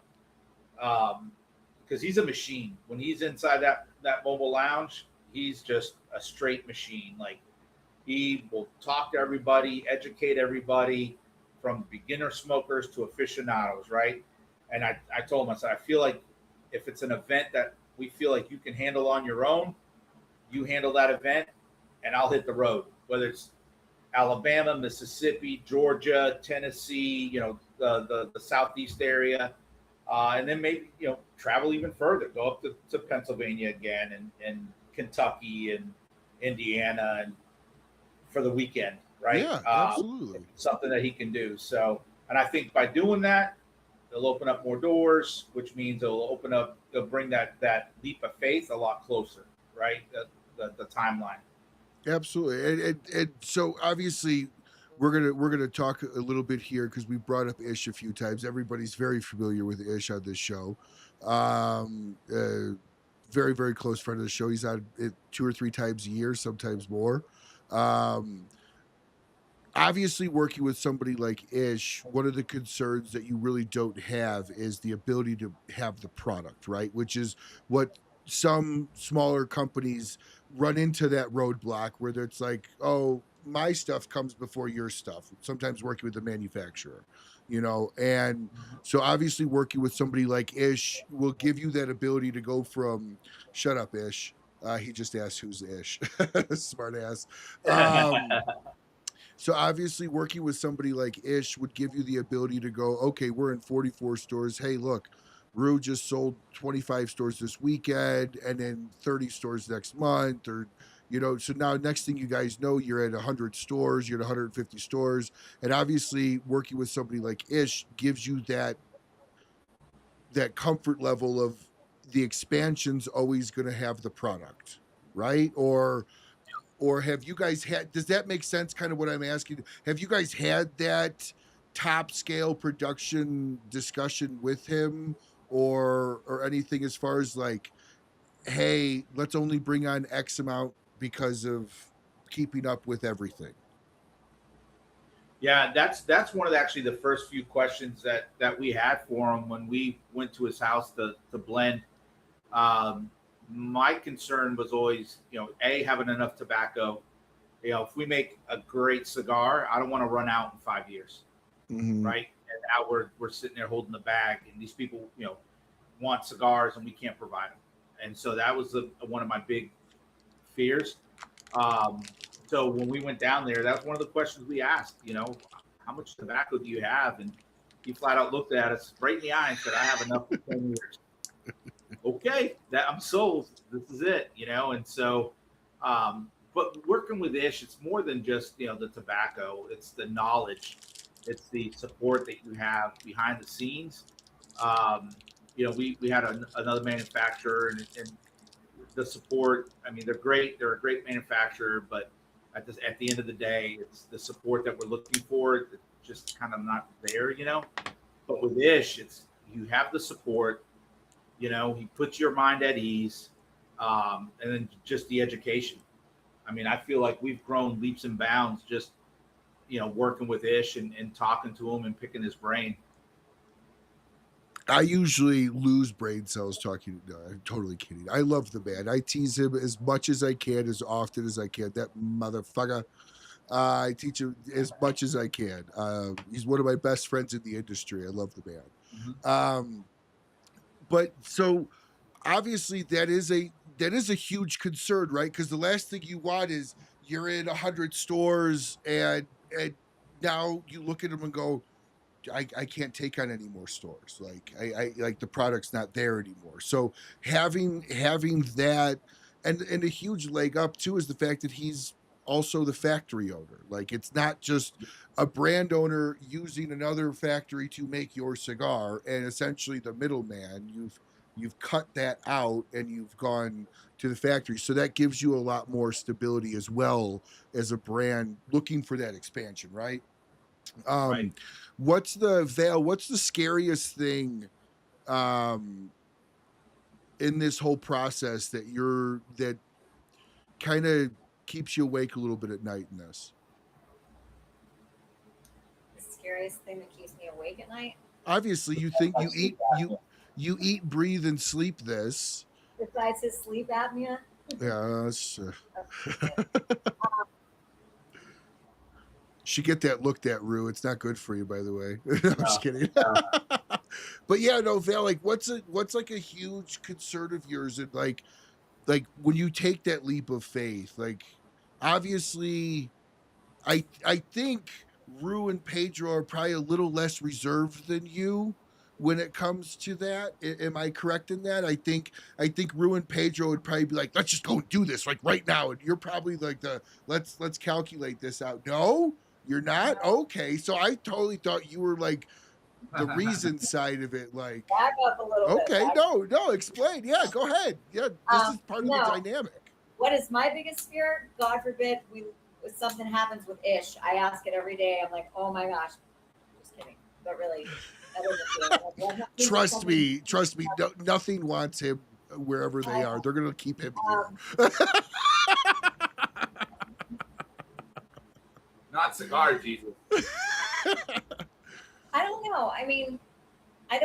because he's a machine. When he's inside that mobile lounge, he's just a straight machine. Like, he will talk to everybody, educate everybody, from beginner smokers to aficionados, right? And I told him, I said, I feel like if it's an event that we feel like you can handle on your own, you handle that event, and I'll hit the road. Whether it's Alabama, Mississippi, Georgia, Tennessee, you know, the southeast area, and then maybe, you know, travel even further, go up to Pennsylvania again, and Kentucky and Indiana, and for the weekend, right? Yeah, absolutely. Something that he can do. So, and I think by doing that, it'll open up more doors, which means it'll bring that leap of faith a lot closer, right? The timeline. Absolutely. And so obviously we're gonna talk a little bit here because we brought up Ish a few times. Everybody's very familiar with Ish on this show. Very, very close friend of the show. He's on it 2 or 3 times a year, sometimes more. Obviously working with somebody like Ish, one of the concerns that you really don't have is the ability to have the product, right? Which is what some smaller companies run into, that roadblock where it's like, oh, my stuff comes before your stuff. Sometimes working with the manufacturer, you know, and so obviously working with somebody like Ish will give you that ability to go from, shut up, Ish. He just asked who's Ish. Smart ass. So obviously working with somebody like Ish would give you the ability to go, okay, we're in 44 stores. Hey, look, Rue just sold 25 stores this weekend and then 30 stores next month, or, you know, so now next thing you guys know, you're at 100 stores, you're at 150 stores. And obviously working with somebody like Ish gives you that comfort level of the expansion's always going to have the product, right? Or have you guys had, does that make sense, kind of what I'm asking? Have you guys had that top scale production discussion with him, or anything as far as like, hey, let's only bring on X amount because of keeping up with everything? Yeah, that's one of the first few questions that we had for him when we went to his house to blend. My concern was always, you know, having enough tobacco. You know, if we make a great cigar, I don't want to run out in 5 years, right? And now we're sitting there holding the bag, and these people, you know, want cigars, and we can't provide them. And so that was one of my big fears. So when we went down there, that's one of the questions we asked. You know, how much tobacco do you have? And he flat out looked at us right in the eye and said, "I have enough for 10 years." Okay, that I'm sold. This is it, you know. And so, but working with Ish, it's more than just, you know, the tobacco. It's the knowledge, it's the support that you have behind the scenes. You know, we had another manufacturer, and the support. I mean, they're great. They're a great manufacturer, but at the end of the day, it's the support that we're looking for. It's just kind of not there, you know. But with Ish, it's, you have the support. You know, he puts your mind at ease. And then just the education. I mean, I feel like we've grown leaps and bounds just, working with Ish and talking to him and picking his brain. I usually lose brain cells talking. No, I'm totally kidding. I love the man. I tease him as much as I can, as often as I can. That motherfucker. I teach him as much as I can. He's one of my best friends in the industry. I love the man. Mm-hmm. But so obviously that is a huge concern, right? Because the last thing you want is you're in 100 stores and now you look at them and go, I can't take on any more stores. Like I like the product's not there anymore. So having that and a huge leg up too is the fact that he's also the factory owner. Like it's not just a brand owner using another factory to make your cigar and essentially the middleman. You've cut that out and you've gone to the factory. So that gives you a lot more stability as well as a brand looking for that expansion, right? Right. What's the scariest thing in this whole process that kind of keeps you awake a little bit at night in this? The scariest thing that keeps me awake at night. Obviously, you think you eat, breathe, and sleep this. Besides his sleep apnea. Yeah, that's, she get that looked at, Rue. It's not good for you, by the way. I'm just kidding. But yeah, no, Val, like what's like a huge concern of yours, and like when you take that leap of faith, like obviously I think Rue and Pedro are probably a little less reserved than you when it comes to that. Am I correct in that? I think Rue and Pedro would probably be like, let's just go and do this like right now. And you're probably like let's calculate this out. No, you're not? Okay. So I totally thought you were like the reason side of it. Like back up a little bit. Okay, no, explain. Yeah, go ahead. Yeah, this is part of the dynamic. What is my biggest fear? God forbid if something happens with Ish. I ask it every day. I'm like, oh my gosh. Just kidding. But really, trust me. No, nothing wants him wherever they are. They're gonna keep him here. Not cigar, Jesus. I don't know. I mean, I'm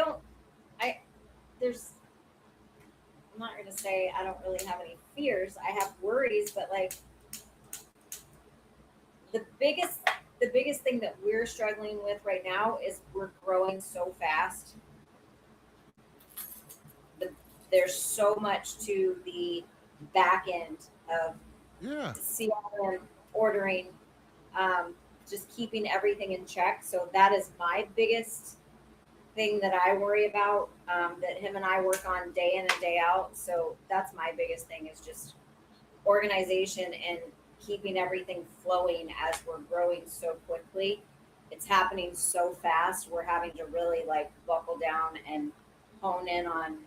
not going to say I don't really have any fears. I have worries, but like the biggest thing that we're struggling with right now is we're growing so fast. There's so much to the back end of CRM ordering, just keeping everything in check. So that is my biggest thing that I worry about, that him and I work on day in and day out. So that's my biggest thing, is just organization and keeping everything flowing as we're growing so quickly. It's happening so fast. We're having to really like buckle down and hone in on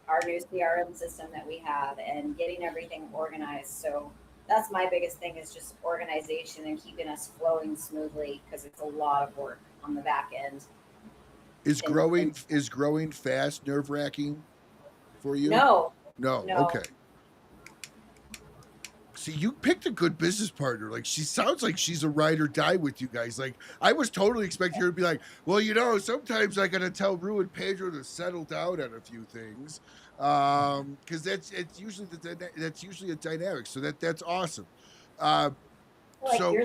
our new CRM system that we have and getting everything organized. So that's my biggest thing, is just organization and keeping us flowing smoothly, because it's a lot of work on the back end. Is growing fast nerve-wracking for you? No. Okay. See, you picked a good business partner. Like, she sounds like she's a ride or die with you guys. Like, I was totally expecting her to be like, well, sometimes I gotta tell Rue and Pedro to settle down on a few things, because that's usually a dynamic. So that's awesome. You're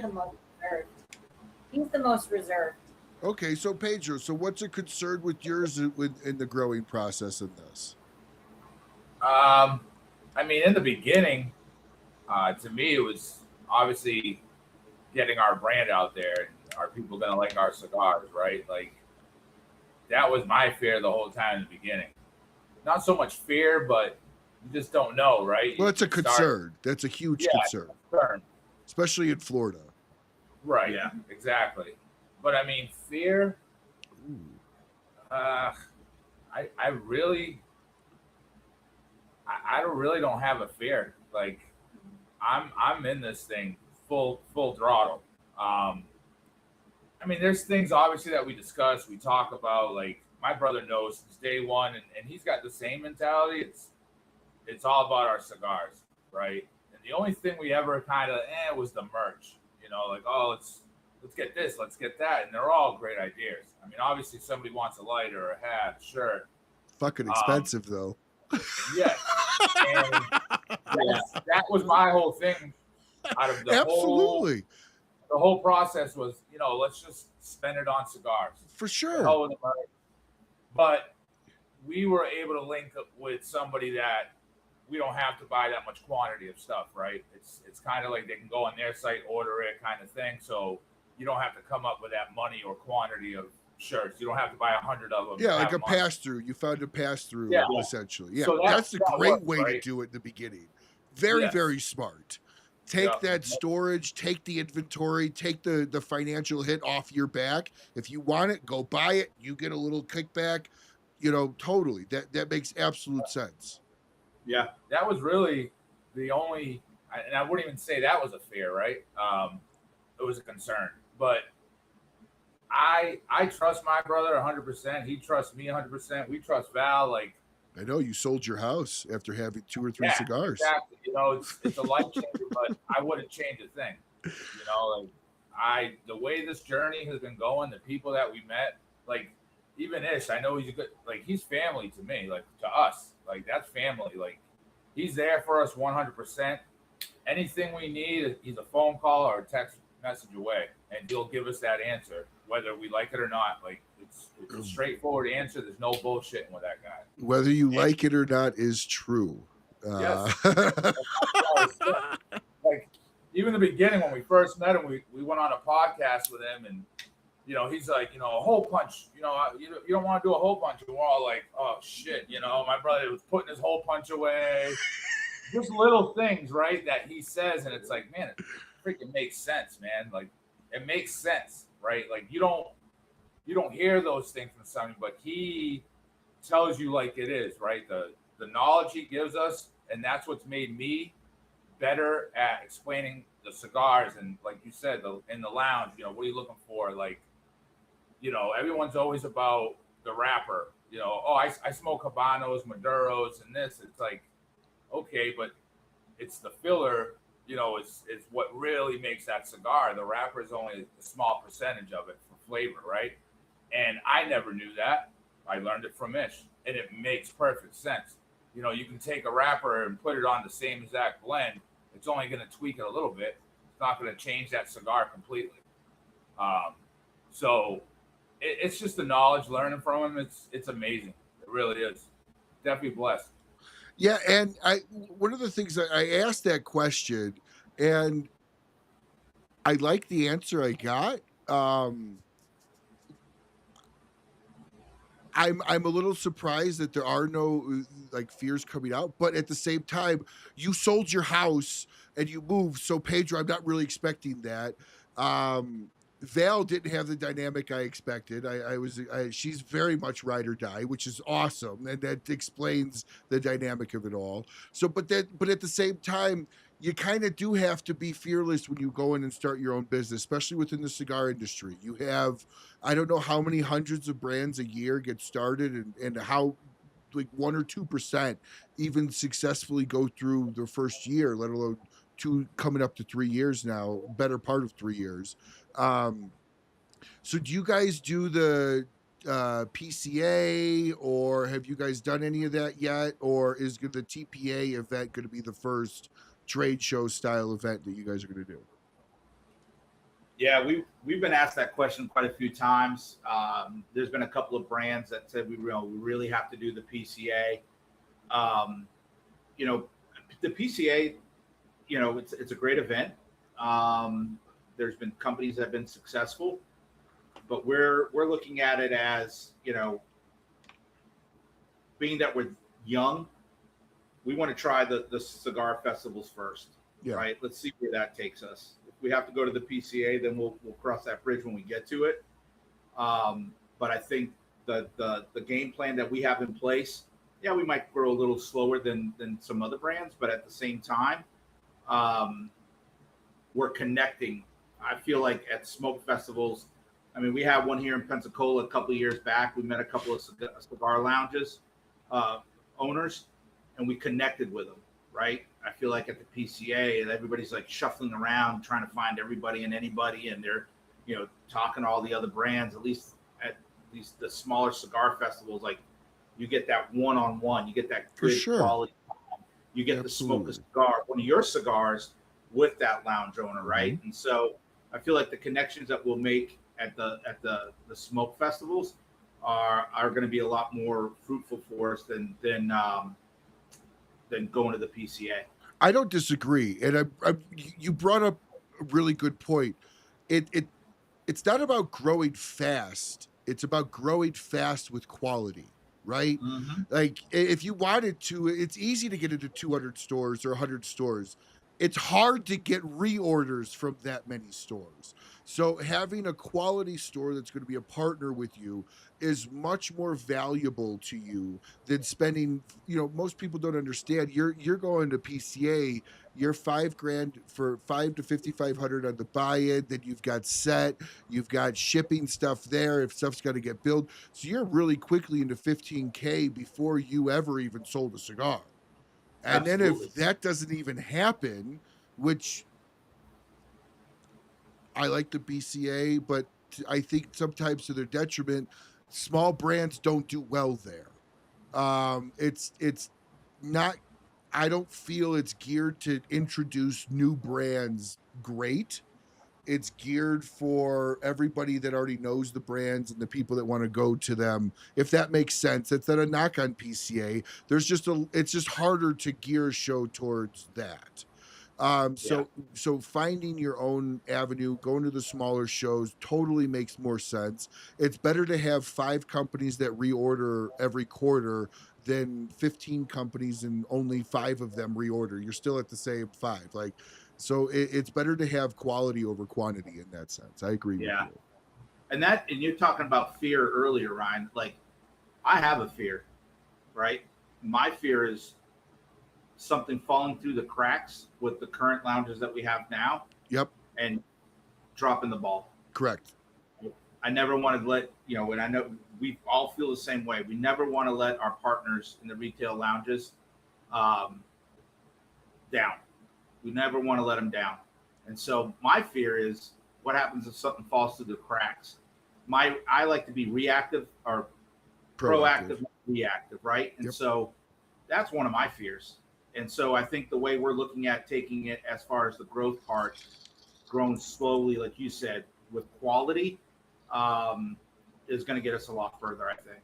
the most reserved. He's the most reserved. Okay, so Pedro, so what's a concern with yours in the growing process of this? I mean, in the beginning, to me, it was obviously getting our brand out there, and are people going to like our cigars, right? Like, that was my fear the whole time in the beginning. Not so much fear, but you just don't know, right? Well, it's a concern. That's a huge concern. Especially in Florida. Right, yeah, exactly. But I mean, fear, I really don't have a fear. Like, I'm in this thing full throttle. I mean, there's things obviously that we discuss, we talk about. Like, my brother knows since day one, and he's got the same mentality. it's all about our cigars, right? And the only thing we ever kind of was the merch, you know, like, oh, let's get this, let's get that, and they're all great ideas. I mean, obviously somebody wants a lighter or a hat, sure. Fucking expensive though. Yeah. And that was my whole thing out of the Absolutely. whole process was, you know, let's just spend it on cigars. For sure. But we were able to link up with somebody that we don't have to buy that much quantity of stuff, right? It's kind of like they can go on their site, order it kind of thing. So you don't have to come up with that money or quantity of shirts. You don't have to buy 100 of them. Yeah, like a pass-through. You found a pass-through, essentially. Yeah, so that's a great works, way to do it in the beginning. Very, very smart. Take that storage, take the inventory, take the financial hit off your back. If you want it, go buy it. You get a little kickback. You know, totally. That makes absolute sense. Yeah, that was really the only, and I wouldn't even say that was a fear, right? It was a concern, but I trust my brother 100%. He trusts me 100%. We trust Val. Like, I know you sold your house after having 2 or 3 cigars. Exactly. You know, it's a life changer, but I wouldn't change a thing. You know, like the way this journey has been going, the people that we met, like even Ish, I know he's a good, like he's family to me, like to us, like that's family. Like he's there for us 100%. Anything we need, he's a phone call or a text message away, and he'll give us that answer, whether we like it or not. Like it's a straightforward answer. There's no bullshitting with that guy. Whether you like it or not is true. Yes. Like even the beginning when we first met him, we went on a podcast with him, and you know he's like, you know, a hole punch. You know, you don't want to do a hole punch. And we're all like, oh shit. You know, my brother was putting his hole punch away. Just little things, right, that he says, and it's like, man, it freaking makes sense, man. Like it makes sense, right? Like you don't hear those things from somebody, but he tells you like it is, right? The knowledge he gives us, and that's what's made me better at explaining the cigars. And like you said, in the lounge, you know, what are you looking for? Like, you know, everyone's always about the wrapper. You know, oh, I smoke Habanos, Maduros, and this. It's like, okay, but it's the filler, you know, is what really makes that cigar. The wrapper is only a small percentage of it for flavor, right? And I never knew that. I learned it from Ish, and it makes perfect sense. You know, you can take a wrapper and put it on the same exact blend. It's only going to tweak it a little bit. It's not going to change that cigar completely. So it's just the knowledge, learning from him. It's amazing. It really is. Definitely blessed. Yeah, and one of the things that I asked that question, and I like the answer I got. I'm a little surprised that there are no like fears coming out, but at the same time, you sold your house and you moved. So Pedro, I'm not really expecting that. Val didn't have the dynamic I expected. She's very much ride or die, which is awesome, and that explains the dynamic of it all. So, but at the same time, you kind of do have to be fearless when you go in and start your own business, especially within the cigar industry. You have, I don't know how many hundreds of brands a year get started, and how like 1 or 2% even successfully go through their first year, let alone coming up to 3 years now, better part of 3 years. So do you guys do the PCA, or have you guys done any of that yet? Or is the TPA event going to be the first trade show style event that you guys are going to do? Yeah, we've been asked that question quite a few times. There's been a couple of brands that said we really have to do the PCA. You know, the PCA, you know, it's a great event. There's been companies that have been successful, but we're looking at it as, you know, being that we're young, we want to try the cigar festivals first, right? Let's see where that takes us. If we have to go to the PCA, then we'll cross that bridge when we get to it. But I think the game plan that we have in place, yeah, we might grow a little slower than some other brands, but at the same time, we're connecting. I feel like at smoke festivals, I mean, we had one here in Pensacola a couple of years back. We met a couple of cigar lounges owners, and we connected with them, right? I feel like at the PCA, and everybody's like shuffling around trying to find everybody and anybody, and they're, talking to all the other brands. At least at the smaller cigar festivals, like you get that one-on-one, you get that good quality. You get to smoke a cigar, one of your cigars, with that lounge owner, right? Mm-hmm. And so I feel like the connections that we'll make at the smoke festivals are going to be a lot more fruitful for us than going to the PCA. I don't disagree, and you brought up a really good point. It's not about growing fast; it's about growing fast with quality, right? Mm-hmm. Like if you wanted to, it's easy to get into 200 stores or 100 stores. It's hard to get reorders from that many stores. So having a quality store that's going to be a partner with you is much more valuable to you than spending, most people don't understand. You're going to PCA, you're $5,000 for $5,000 to $5,500 on the buy-in, then you've got set, you've got shipping stuff there if stuff's got to get billed. So you're really quickly into $15,000 before you ever even sold a cigar. And Absolutely. Then if that doesn't even happen, which I like the BCA, but I think sometimes to their detriment, small brands don't do well there. It's not, I don't feel it's geared to introduce new brands great. It's geared for everybody that already knows the brands and the people that want to go to them. If that makes sense, it's not a knock on PCA. It's just harder to gear a show towards that. So finding your own avenue, going to the smaller shows totally makes more sense. It's better to have 5 companies that reorder every quarter than 15 companies and only 5 of them reorder. You're still at the same 5. So it's better to have quality over quantity in that sense. I agree with you. And you're talking about fear earlier, Ryan. Like, I have a fear, right? My fear is something falling through the cracks with the current lounges that we have now. Yep. And dropping the ball. Correct. I never want to let, and I know we all feel the same way. We never want to let our partners in the retail lounges down. We never want to let them down. And so my fear is what happens if something falls through the cracks. I like to be reactive or proactive, reactive, right? And so that's one of my fears. And so I think the way we're looking at taking it as far as the growth part, growing slowly, like you said, with quality, is going to get us a lot further, I think.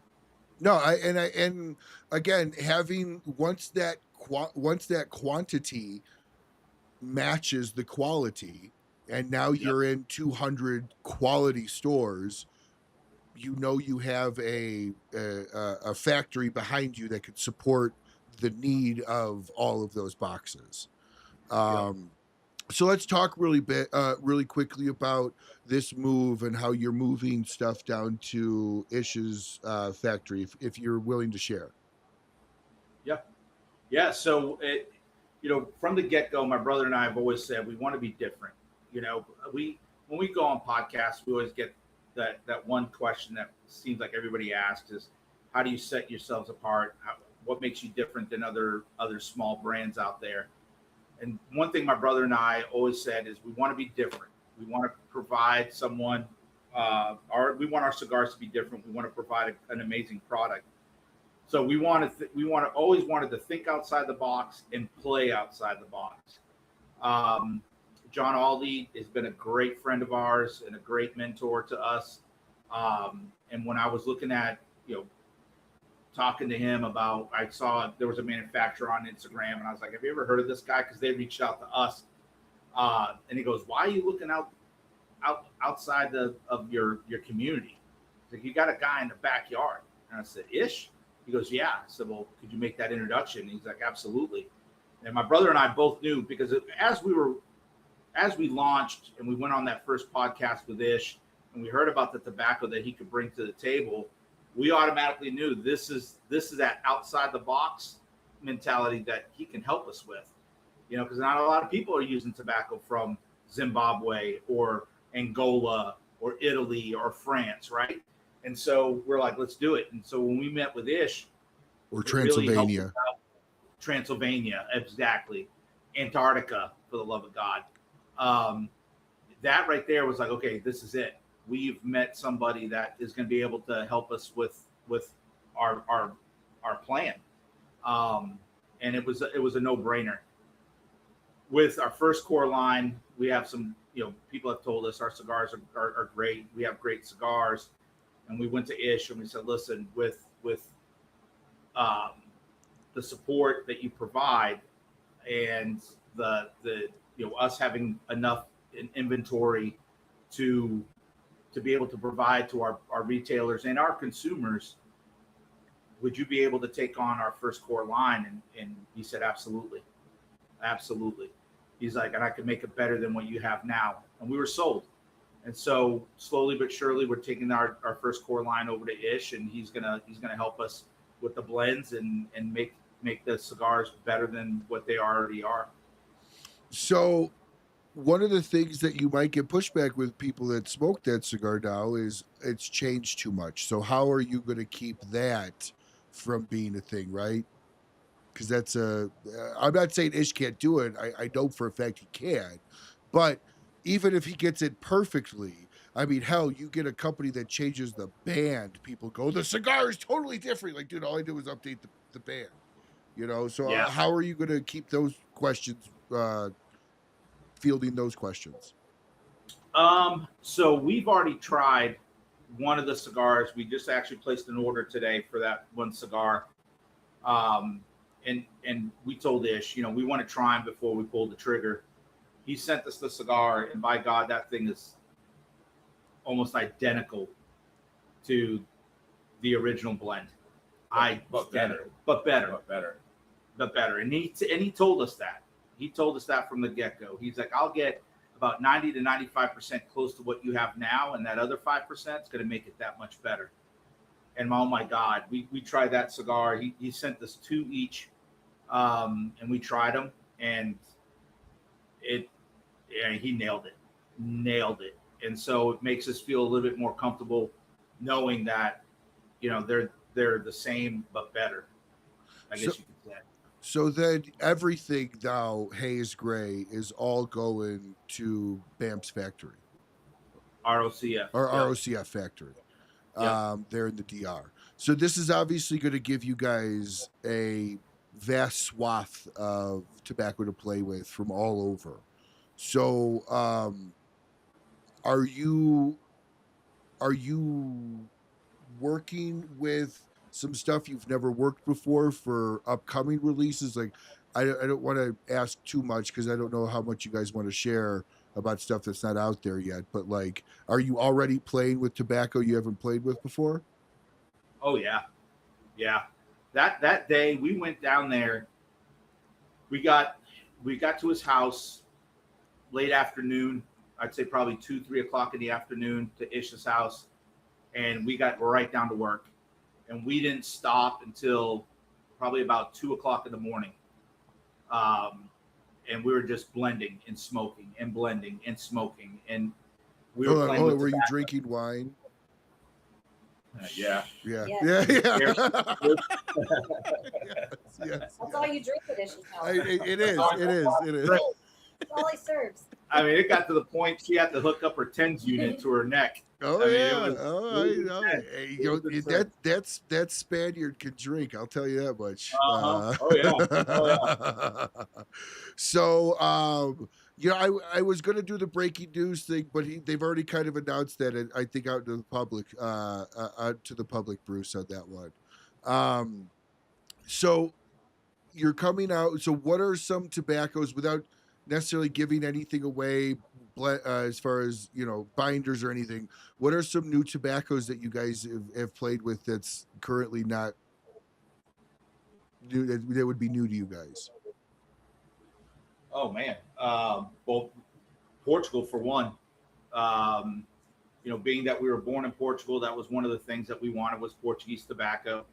No, and again, having once that quantity matches the quality, and now you're in 200 quality stores, you have a factory behind you that could support the need of all of those boxes. So let's talk really quickly about this move and how you're moving stuff down to Ish's factory, if you're willing to share. Yeah. So from the get-go, my brother and I have always said we want to be different. When we go on podcasts, we always get that one question that seems like everybody asks is, how do you set yourselves apart? What makes you different than other small brands out there? And one thing my brother and I always said is we want to be different. We want to provide someone, we want our cigars to be different. We want to provide an amazing product. So we always wanted to think outside the box and play outside the box. John Aldi has been a great friend of ours and a great mentor to us. And when I was looking at, talking to him about, I saw there was a manufacturer on Instagram, and I was like, have you ever heard of this guy? Because they reached out to us. And he goes, why are you looking outside of your community? He's like, you got a guy in the backyard. And I said, Ish? He goes, yeah. I said, well, could you make that introduction? And he's like, absolutely. And my brother and I both knew, because as we launched and we went on that first podcast with Ish, and we heard about the tobacco that he could bring to the table, we automatically knew this is that outside the box mentality that he can help us with, because not a lot of people are using tobacco from Zimbabwe or Angola or Italy or France, right? And so we're like, let's do it. And so when we met with Ish, or Transylvania, Transylvania, exactly. Antarctica, for the love of God. That right there was like, okay, this is it. We've met somebody that is going to be able to help us with our plan. And it was a no-brainer. With our first core line, we have some, people have told us our cigars are great. We have great cigars. And we went to Ish and we said, listen, with the support that you provide and the us having enough in inventory to be able to provide to our retailers and our consumers, would you be able to take on our first core line? And he said, absolutely. He's like, and I can make it better than what you have now. And we were sold. And so slowly but surely, we're taking our first core line over to Ish, and he's gonna help us with the blends and make the cigars better than what they already are. So one of the things that you might get pushback with people that smoke that cigar now is it's changed too much. So how are you going to keep that from being a thing, right? Because that's I'm not saying Ish can't do it. I know for a fact he can. But even if he gets it perfectly, I mean, hell, you get a company that changes the band, people go, the cigar is totally different. Like, dude, all I did was update the band, So Yeah. how are you going to keep those questions, fielding those questions? So we've already tried one of the cigars. We just actually placed an order today for that one cigar. And we told Ish, we want to try him before we pull the trigger. He sent us the cigar, and by God, that thing is almost identical to the original blend. But better. And he told us that. He told us that from the get-go. He's like, I'll get about 90 to 95% close to what you have now, and that other 5% is going to make it that much better. And oh my God, we tried that cigar. He sent us 2 each, and we tried them, and he nailed it. And so it makes us feel a little bit more comfortable knowing that, they're the same but better, I guess you could say. So then everything now, Haze Grey, is all going to BAMF's factory. ROCF. Or ROCF factory. There in the DR. So this is obviously going to give you guys a vast swath of tobacco to play with from all over. So are you working with some stuff you've never worked before for upcoming releases? Like, I don't want to ask too much because I don't know how much you guys want to share about stuff that's not out there yet. But like, are you already playing with tobacco you haven't played with before? Oh yeah. That day we went down there. We got to his house late afternoon. I'd say probably 2-3 o'clock in the afternoon to Ish's house, and we got right down to work. And we didn't stop until probably about 2 o'clock in the morning. And we were just blending and smoking and blending and smoking. And we were playing with were tobacco. You drinking wine? Yeah. Yeah. Yes. Yes. That's all you drink at Ish's house. It is. That's all he serves. I mean, it got to the point she had to hook up her TENS unit to her neck. Oh, I mean, I know. Hey, that Spaniard can drink. I'll tell you that much. Oh yeah. So, I was going to do the breaking news thing, but they've already kind of announced that, I think, out to the public, Bruce, on that one. So you're coming out. So what are some tobaccos, without necessarily giving anything away, as far as binders or anything, what are some new tobaccos that you guys have played with that's currently not new, that would be new to you guys? Oh man. Well, Portugal for one. Being that we were born in Portugal, that was one of the things that we wanted was Portuguese tobacco.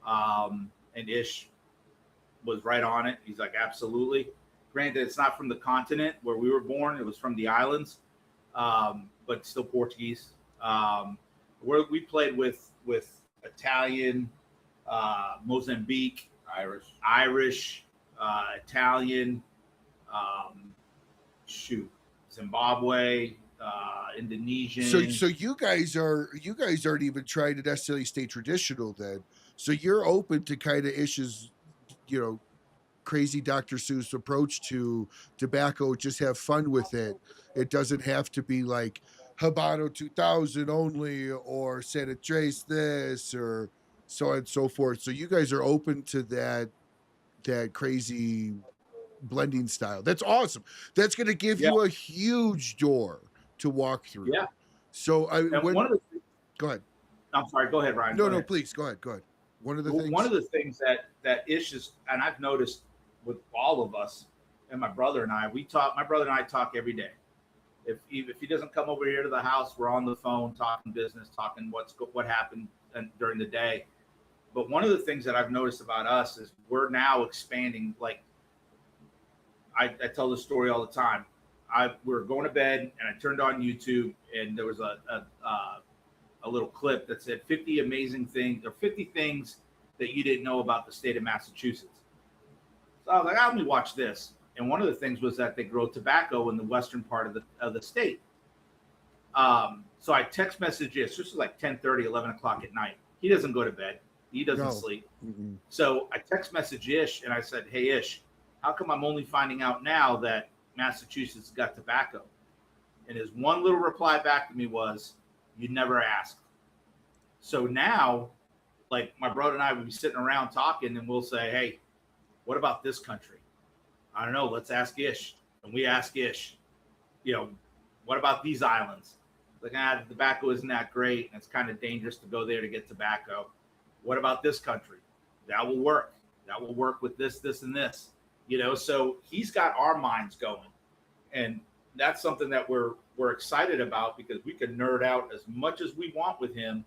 And Ish was right on it. He's like, absolutely. Granted, it's not from the continent where we were born. It was from the islands, but still Portuguese. We played with Italian, Mozambique, Irish, Italian, Zimbabwe, Indonesian. So you guys aren't even trying to necessarily stay traditional then. So you're open to kind of issues, crazy Dr. Seuss approach to tobacco. Just have fun with it. It doesn't have to be like Habano 2000 only, or San Andres this, or so on and so forth. So you guys are open to that crazy blending style. That's awesome. That's going to give you a huge door to walk through. Yeah. So go ahead. I'm sorry. Go ahead, Ryan. No, please go ahead. One of the things that Ish is, and I've noticed with all of us, and my brother and I talk every day. If he doesn't come over here to the house, we're on the phone talking business, talking what happened during the day. But one of the things that I've noticed about us is we're now expanding. Like I tell this story all the time. We were going to bed and I turned on YouTube and there was a little clip that said 50 amazing things or 50 things that you didn't know about the state of Massachusetts. So I was like, let me watch this. And one of the things was that they grow tobacco in the western part of the state. So I text message Ish. This was like 10:30, 11 o'clock at night. He doesn't go to bed. He doesn't sleep. Mm-hmm. So I text message Ish and I said, hey, Ish, how come I'm only finding out now that Massachusetts got tobacco? And his one little reply back to me was, you never asked. So now, like my brother and I would be sitting around talking and we'll say, hey, what about this country? I don't know. Let's ask Ish. And we ask Ish, what about these islands? Like, the tobacco isn't that great. And it's kind of dangerous to go there to get tobacco. What about this country? That will work. That will work with this, and this. So he's got our minds going. And that's something that we're excited about because we can nerd out as much as we want with him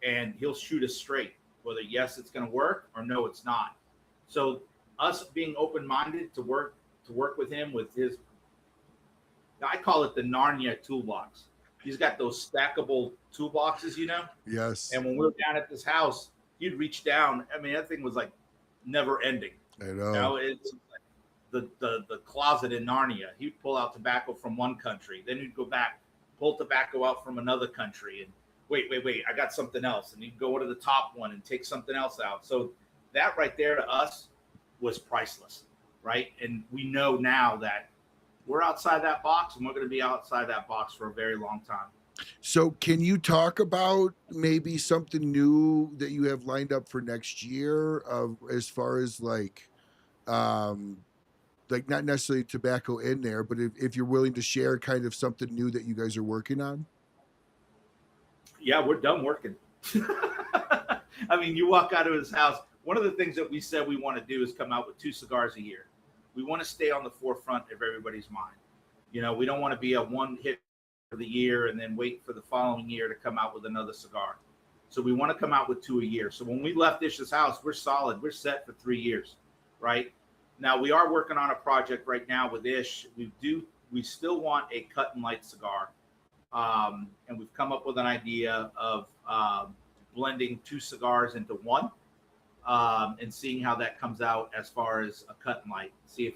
and he'll shoot us straight, whether yes, it's going to work or no, it's not. So us being open-minded to work with him with his, I call it the Narnia toolbox. He's got those stackable toolboxes, Yes. And when we were down at this house, he'd reach down. I mean, that thing was like never ending. I know. It's like the closet in Narnia. He'd pull out tobacco from one country, then he'd go back, pull tobacco out from another country, and wait, I got something else, and he'd go to the top one and take something else out. So that right there to us was priceless, right? And we know now that we're outside that box, and we're going to be outside that box for a very long time. So can you talk about maybe something new that you have lined up for next year as far as like not necessarily tobacco in there, but if you're willing to share kind of something new that you guys are working on? Yeah, we're done working. I mean, you walk out of his house. One of the things that we said we want to do is come out with 2 cigars a year. We want to stay on the forefront of everybody's mind. We don't want to be a one hit for the year and then wait for the following year to come out with another cigar. So we want to come out with 2 a year. So when we left Ish's house, we're solid. We're set for 3 years, right? Now we are working on a project right now with Ish. We still want a cut and light cigar. And we've come up with an idea of blending 2 cigars into one and seeing how that comes out as far as a cut and light. See if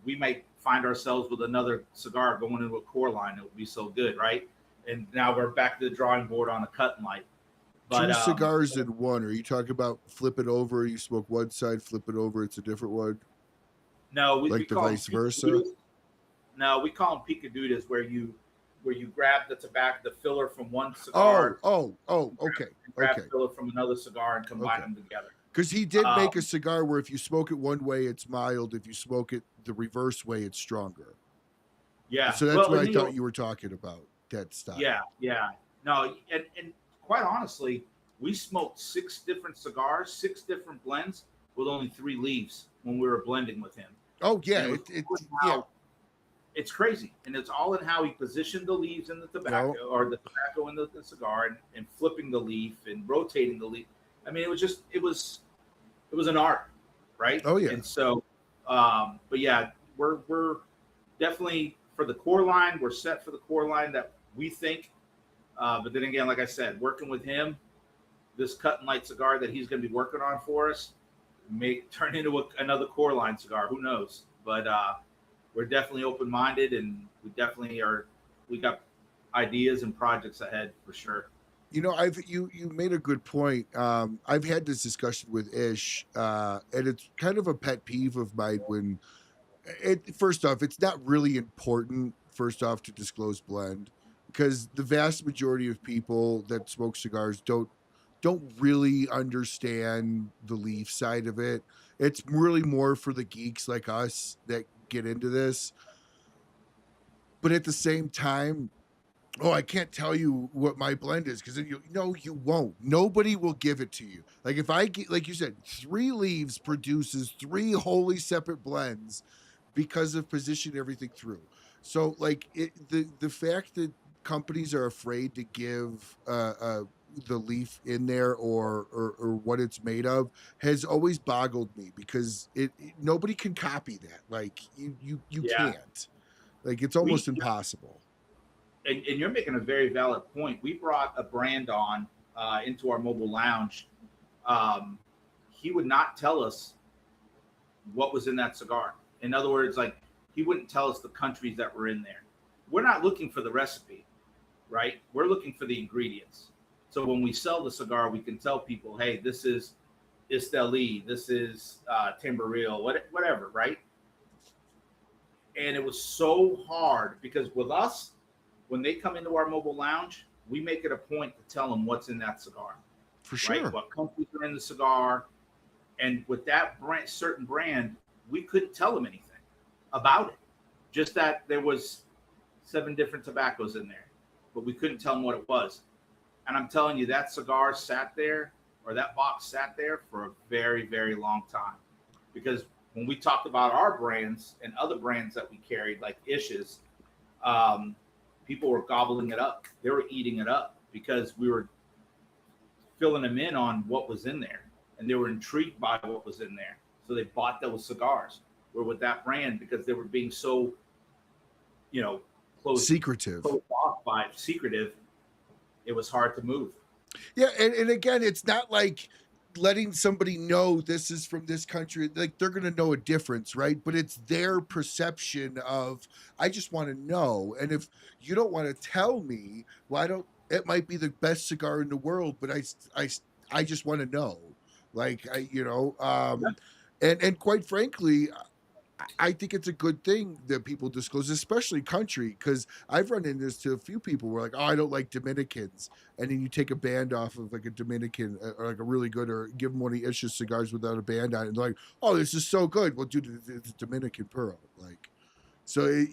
we might find ourselves with another cigar going into a core line. It would be so good, right? And now we're back to the drawing board on a cut and light. But 2 cigars in one. Are you talking about flip it over? You smoke one side, flip it over, it's a different one? No, we the vice versa? No, we call them picadudas, where you grab the tobacco, the filler from one cigar. Okay. Grab the filler from another cigar and combine them together. Because he did make a cigar where if you smoke it one way, it's mild. If you smoke it the reverse way, it's stronger. Yeah. So that's what I thought you were talking about, that style. Yeah. No, and quite honestly, we smoked 6 different cigars, 6 different blends with only 3 leaves when we were blending with him. Oh, yeah. It's crazy. And it's all in how he positioned the leaves in the tobacco or the tobacco in the cigar and flipping the leaf and rotating the leaf. I mean, it was an art, right? Oh, yeah. And so, but yeah, we're definitely for the core line. We're set for the core line that we think. But then again, like I said, working with him, this cut and light cigar that he's going to be working on for us, turn into another core line cigar. Who knows? But we're definitely open-minded, and we got ideas and projects ahead for sure. You know, you made a good point. I've had this discussion with Ish, and it's kind of a pet peeve of mine when first off, it's not really important, first off, to disclose blend, because the vast majority of people that smoke cigars don't really understand the leaf side of it. It's really more for the geeks like us that get into this. But at the same time, oh, I can't tell you what my blend is because you won't. Nobody will give it to you. Like if I get, like you said, 3 leaves produces 3 wholly separate blends because of position everything through. So like the fact that companies are afraid to give the leaf in there or what it's made of has always boggled me because nobody can copy that. Like you can't. Like it's almost impossible. And you're making a very valid point. We brought a brand on into our mobile lounge. He would not tell us what was in that cigar. In other words, like he wouldn't tell us the countries that were in there. We're not looking for the recipe, right? We're looking for the ingredients. So when we sell the cigar, we can tell people, hey, this is Esteli, this is Tamboril, whatever, right? And it was so hard because with us, when they come into our mobile lounge, we make it a point to tell them what's in that cigar. For sure. Right? What companies are in the cigar. And with that certain brand, we couldn't tell them anything about it. Just that there was 7 different tobaccos in there, but we couldn't tell them what it was. And I'm telling you, that cigar sat there, or that box sat there for a very, very long time. Because when we talked about our brands and other brands that we carried, like Ish's, people were gobbling it up. They were eating it up because we were filling them in on what was in there. And they were intrigued by what was in there. So they bought those cigars. Where with that brand, because they were being so, secretive it was hard to move. Yeah, and again, it's not like letting somebody know this is from this country. Like they're gonna know a difference, right? But it's their perception of I just want to know. And if you don't want to tell me, well, it might be the best cigar in the world, but I just want to know. Like and quite frankly, I think it's a good thing that people disclose, especially country, because I've run into this to a few people who are like, oh, I don't like Dominicans. And then you take a band off of like a Dominican or like a really good, or give them one of the Ish's cigars without a band on it. And they're like, oh, this is so good. Well, dude, it's Dominican Puro. Like, so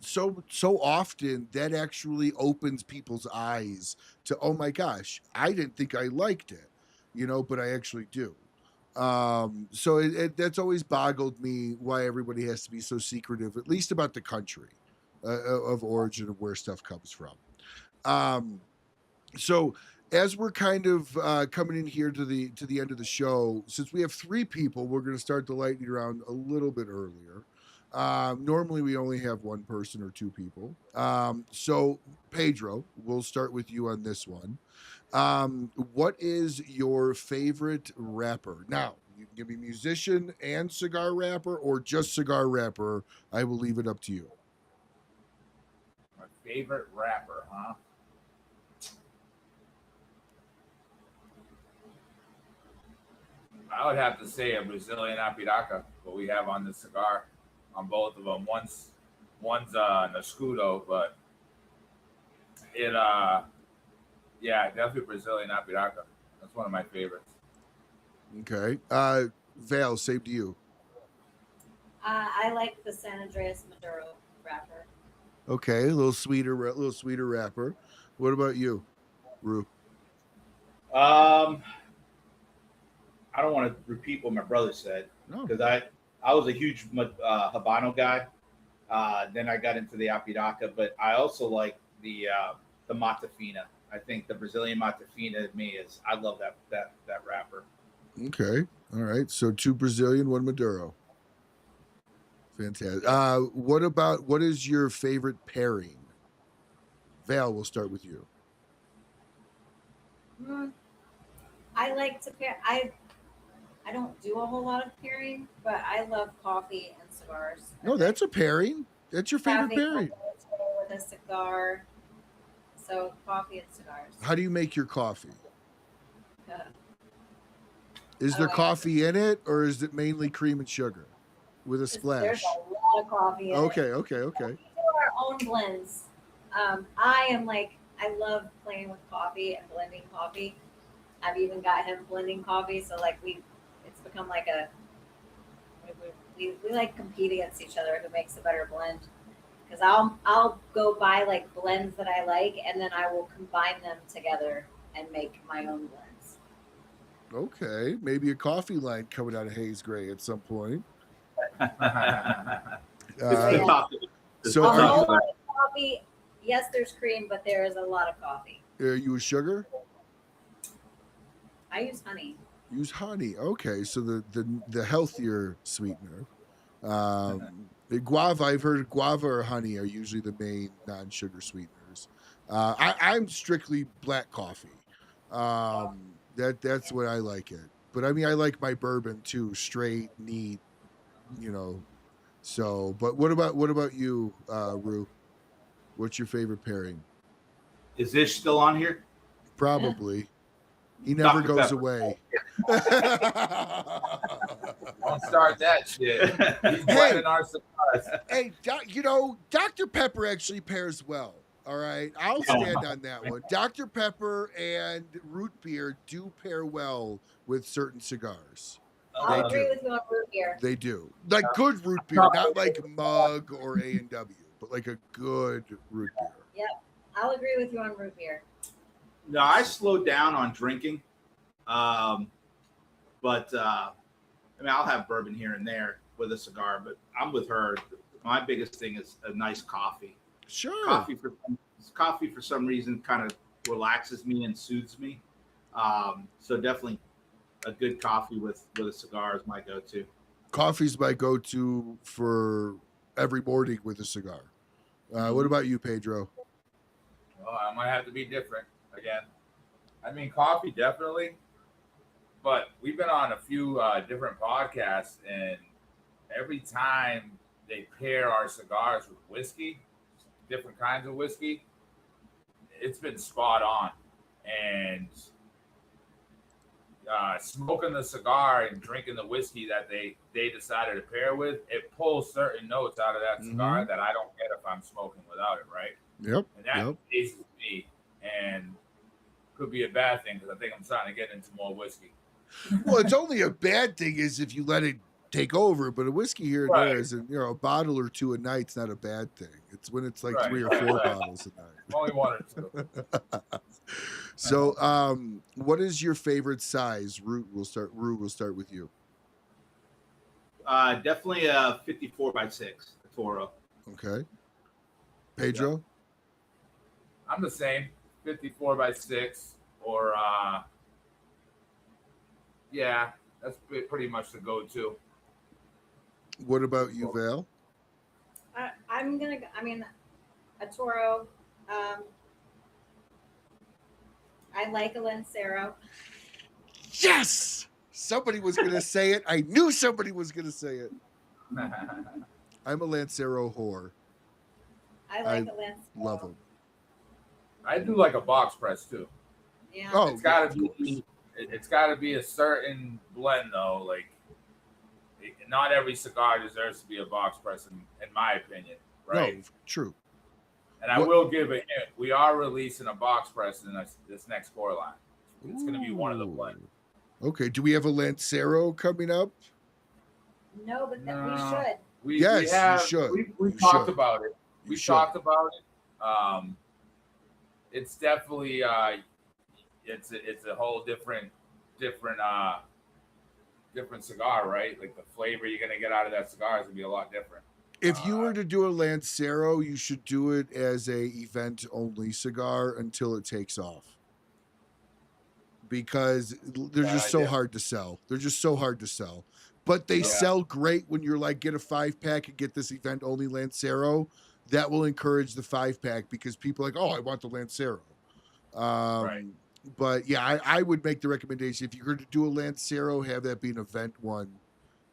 so often that actually opens people's eyes to, oh my gosh, I didn't think I liked it, but I actually do. So that's always boggled me why everybody has to be so secretive, at least about the country of origin of where stuff comes from. So as we're kind of coming in here to the end of the show, since we have 3 people, we're going to start the lightning round a little bit earlier. Normally we only have 1 person or 2 people. So Pedro, we'll start with you on this one. What is your favorite wrapper? Now, you can give me musician and cigar wrapper or just cigar wrapper. I will leave it up to you. My favorite wrapper, huh? I would have to say a Brazilian Apiraca, what we have on the cigar, on both of them. One's an Escudo, but it yeah, definitely Brazilian Apiraca. That's one of my favorites. Okay. Val, same to you. I like the San Andreas Maduro wrapper. Okay, a little sweeter wrapper. What about you, Rue? I don't want to repeat what my brother said because I was a huge Habano guy. Then I got into the Apiraca, but I also like the Mata Fina. I think the Brazilian Mata Fina to me I love that wrapper. Okay. All right. So 2 Brazilian, 1 Maduro. Fantastic. What is your favorite pairing? Val, we'll start with you. I like to pair. I don't do a whole lot of pairing, but I love coffee and cigars. No, that's a pairing. That's your favorite Coffee pairing. with a cigar. So coffee and cigars. How do you make your coffee? Uh, Is I there like- coffee in it, or is it mainly cream and sugar with a There's splash? a lot of coffee in it. Okay. We do our own blends. I love playing with coffee and blending coffee. I've even got him blending coffee, so it's become like we like compete against each other who makes a better blend. Because I'll go buy like blends that I like, and then I will combine them together and make my own blends. Okay, maybe a coffee line coming out of Haze Grey at some point. It's Uh, the top. so A are whole you, lot of coffee. Yes, there's cream, but there is a lot of coffee. are you a sugar? I use honey. Use honey. Okay, so the healthier sweetener. The guava, I've heard guava or honey are usually the main non-sugar sweeteners. I'm strictly black coffee. That's what I like it. But I mean, I like my bourbon too, straight, neat, So, but what about you, Rue? What's your favorite pairing? Is Ish still on here? Probably. He never Dr. goes Pepper. away. Don't start that shit. He's blending our cigars. Hey, Dr. Pepper actually pairs well. All right, I'll stand on that one. Dr. Pepper and root beer do pair well with certain cigars. I'll They agree do. with you on root beer. They do, like good root beer, not like Mug or A&W, but like a good root beer. I'll agree with you on root beer. No, I slowed down on drinking. But I'll have bourbon here and there with a cigar, but I'm with her. My biggest thing is a nice coffee. Sure. Coffee for some reason kind of relaxes me and soothes me. So definitely a good coffee with a cigar is my go-to. Coffee's my go-to for every morning with a cigar. What about you, Pedro? Well, I might have to be different again. I mean, coffee definitely, but we've been on a few different podcasts, and every time they pair our cigars with whiskey, different kinds of whiskey, it's been spot on. And smoking the cigar and drinking the whiskey that they decided to pair with, it pulls certain notes out of that cigar that I don't get if I'm smoking without it, right? Yep. And that amazes me, and could be a bad thing because I think I'm starting to get into more whiskey. Well, it's only a bad thing is if you let it take over, but a whiskey here and Right. there is, a bottle or two a night's not a bad thing. It's when it's like Right. 3 or 4 bottles a night. Only one or two. So, what is your favorite size? Rue will start with you. Definitely a 54x6 Toro. Okay. Pedro? I'm the same, 54x6, or yeah, that's pretty much the go-to. What about you, Val? A Toro. I like a Lancero. Yes! Somebody was going to say it. I knew somebody was going to say it. I'm a Lancero whore. I like a Lancero. Love them. I do like a box press too. Yeah. Oh, It's got yeah, to be. It's got to be a certain blend though. Like, not every cigar deserves to be a box press, in my opinion. Right. No, true. And I will give a hint. We are releasing a box press in this next core line. It's going to be one of the blends. Okay. Do we have a Lancero coming up? No, but then we No. should. We Yes, you have, should. We You talked should. about it. You We should. talked about it. It's definitely it's a whole different cigar, right? Like the flavor you're gonna get out of that cigar is gonna be a lot different. If you were to do a Lancero, you should do it as a event only cigar until it takes off. Because they're Bad just so idea. hard to sell. They're just so hard to sell. But they Yeah. sell great when you're like, get a 5-pack and get this event only Lancero. That will encourage the 5-pack because people are like, oh, I want the Lancero. Right. But yeah, I would make the recommendation if you're going to do a Lancero, have that be an event one.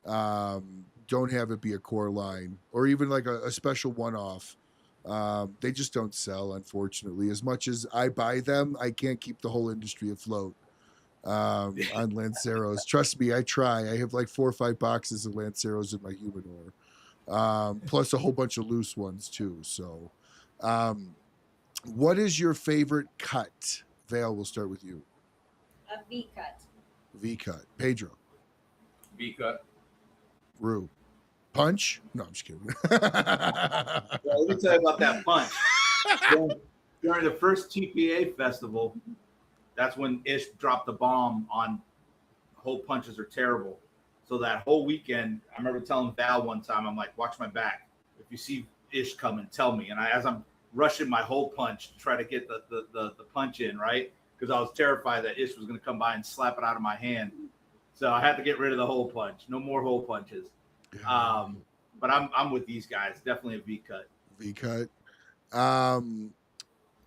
Don't have it be a core line or even like a special one-off. They just don't sell, unfortunately. As much as I buy them, I can't keep the whole industry afloat on Lanceros. Trust me, I try. I have like 4 or 5 boxes of Lanceros in my humidor, plus a whole bunch of loose ones too. So, what is your favorite cut? Vale, we'll start with you. A V cut. V cut. Pedro. V cut. Rue. Punch? No, I'm just kidding. Well, let me tell you about that punch. During the first TPA festival, that's when Ish dropped the bomb on hole punches are terrible. So that whole weekend, I remember telling Val one time, I'm like, watch my back. If you see Ish coming, tell me. And as I'm rushing my hole punch to try to get the punch in, right? Because I was terrified that Ish was going to come by and slap it out of my hand. So I had to get rid of the hole punch. No more hole punches. But I'm with these guys. Definitely a V cut. V cut.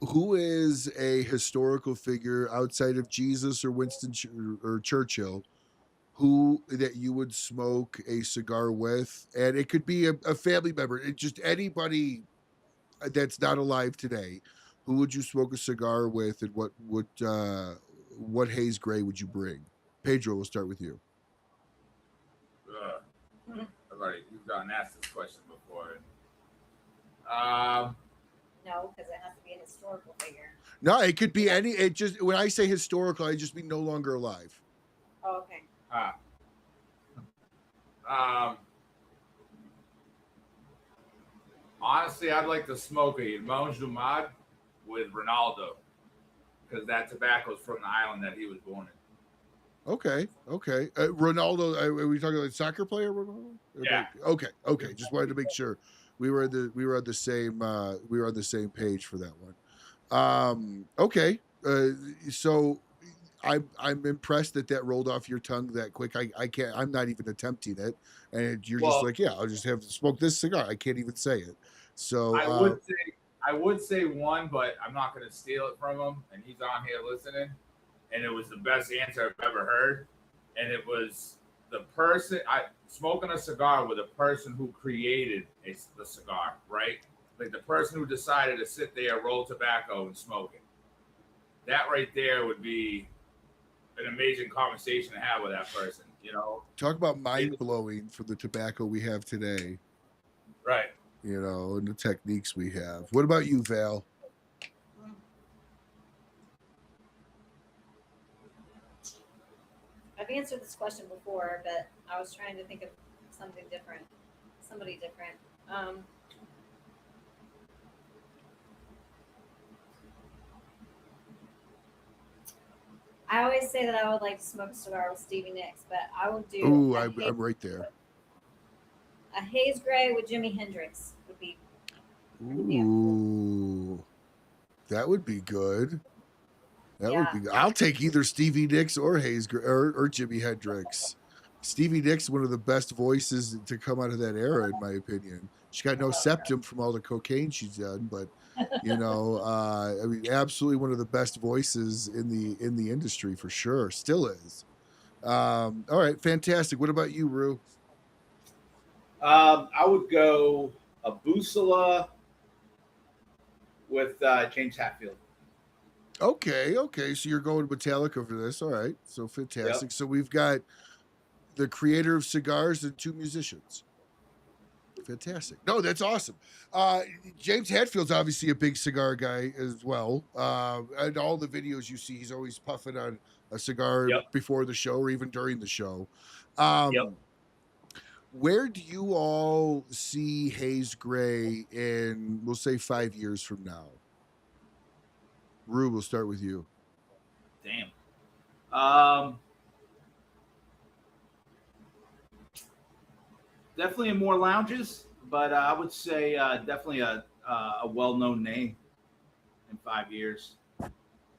Who is a historical figure outside of Jesus or Winston or Churchill who that you would smoke a cigar with? And it could be a family member. It just anybody that's not alive today. Who would you smoke a cigar with, and what Haze Grey would you bring? Pedro, we'll start with you. You've gotten asked this question before. No, because it has to be a historical figure. No, it could be any. It just when I say historical, I just mean no longer alive. Oh, okay. Honestly, I'd like to smoke a Mange du Mad with Ronaldo because that tobacco's from the island that he was born in. Okay. Ronaldo, are we talking like soccer player? Ronaldo? Yeah. Okay. Just wanted to make sure we were on the same page for that one. Okay. So I'm impressed that rolled off your tongue that quick. I can't. I'm not even attempting it, and you're just like, yeah, I'll just have to smoke this cigar. I can't even say it. So I would say one, but I'm not going to steal it from him, and he's on here listening. And it was the best answer I've ever heard. And it was the person smoking a cigar with a person who created the cigar, right? Like the person who decided to sit there, roll tobacco, and smoke it. That right there would be an amazing conversation to have with that person. You know, talk about mind blowing for the tobacco we have today, right? You know, and the techniques we have. What about you, Val? I've answered this question before, but I was trying to think of somebody different. I always say that I would like to smoke a cigar with Stevie Nicks, but I will do. Ooh, I'm right there. A Haze Grey with Jimi Hendrix would be. Ooh, that would be good. Would be good. I'll take either Stevie Nicks or Haze Grey or Jimi Hendrix. Stevie Nicks, one of the best voices to come out of that era, in my opinion. She got no septum from all the cocaine she's done, but you know, I mean, absolutely one of the best voices in the industry for sure. Still is. All right, fantastic. What about you, Rue? I would go a Bussola with James Hetfield. Okay. So you're going Metallica for this. All right. So fantastic. Yep. So we've got the creator of cigars and 2 musicians. Fantastic. No, that's awesome. James Hetfield's obviously a big cigar guy as well. And all the videos you see, he's always puffing on a cigar before the show or even during the show. Where do you all see Haze Grey in, we'll say, 5 years from now? Rue, we'll start with you. Damn. Definitely in more lounges, but I would say definitely a well-known name in 5 years.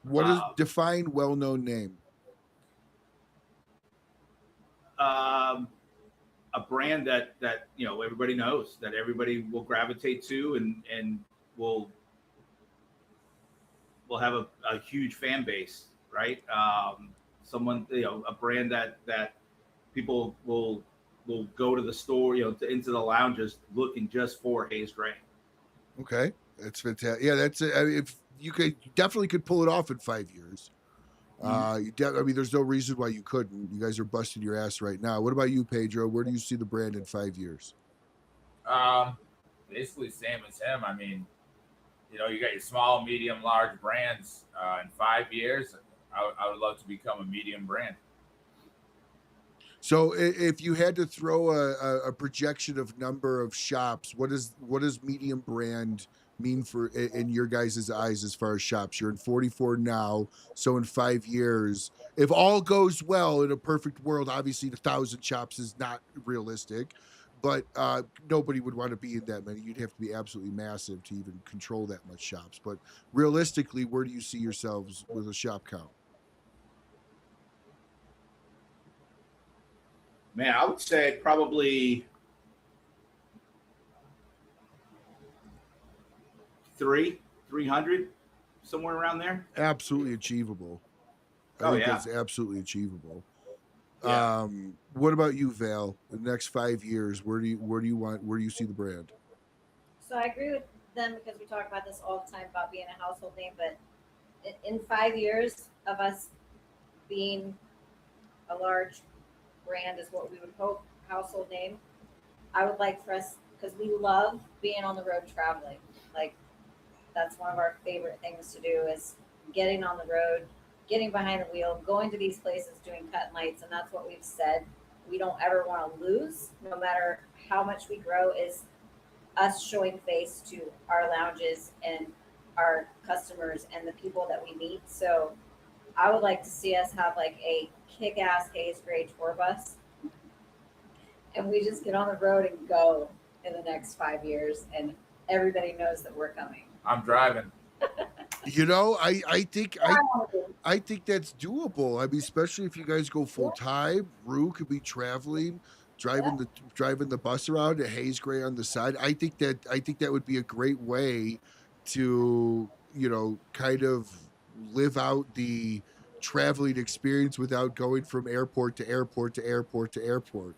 What is define well-known name? A brand that you know everybody knows, that everybody will gravitate to, and will have a huge fan base, right? Someone, a brand that people will go to the store, into the lounges looking just for Haze Grey. Okay, that's fantastic. Yeah, that's I mean, if you definitely could pull it off in 5 years. I mean, there's no reason why you couldn't. You guys are busting your ass right now. What about you, Pedro? Where do you see the brand in 5 years? Basically same as him. I mean, you got your small, medium, large brands. In 5 years, I would love to become a medium brand. So if you had to throw a projection of number of shops, what does medium brand mean for in your guys' eyes as far as shops? You're in 44 now, so in 5 years, if all goes well in a perfect world, obviously 1,000 shops is not realistic, but nobody would want to be in that many. You'd have to be absolutely massive to even control that much shops. But realistically, where do you see yourselves with a shop count? Man, I would say probably 300, somewhere around there. Absolutely achievable. I think that's absolutely achievable. Yeah. What about you, Val? The next 5 years, where do you see the brand? So I agree with them because we talk about this all the time about being a household name, but in 5 years of us being a large brand is what we would hope, household name. I would like for us, because we love being on the road traveling. Like, that's one of our favorite things to do is getting on the road, getting behind the wheel, going to these places, doing cut and lights. And that's what we've said we don't ever want to lose, no matter how much we grow, is us showing face to our lounges and our customers and the people that we meet. So I would like to see us have like a kick-ass Haze Grey tour bus, and we just get on the road and go in the next 5 years, and everybody knows that we're coming. I'm driving. I think that's doable. I mean, especially if you guys go full time. Rue could be traveling, driving the bus around, a Haze Grey on the side. I think that would be a great way to kind of live out the traveling experience without going from airport to airport to airport to airport.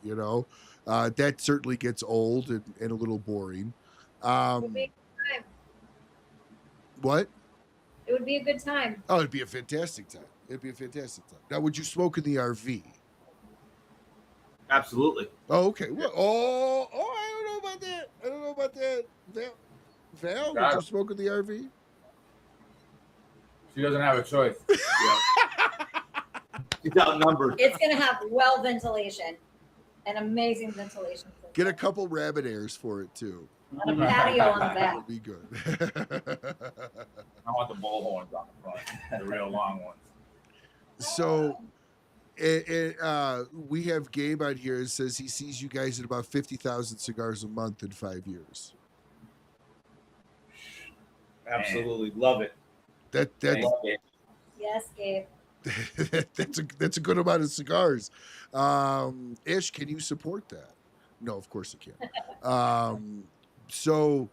That certainly gets old and a little boring. It would be a good time. What? It would be a good time. Oh, it'd be a fantastic time. Now, would you smoke in the RV? Absolutely. Oh, okay. Well, I don't know about that. Val, would you smoke in the RV? She doesn't have a choice. She's outnumbered. It's going to have well ventilation, an amazing ventilation. Get a couple rabbit airs for it too. And a patio on the back. That would be good. I want the bullhorns on the front, the real long ones. So, we have Gabe out here that says he sees you guys at about 50,000 cigars a month in 5 years. Absolutely love it. Yes, Gabe. that's a good amount of cigars. Ish, can you support that? No, of course you can. So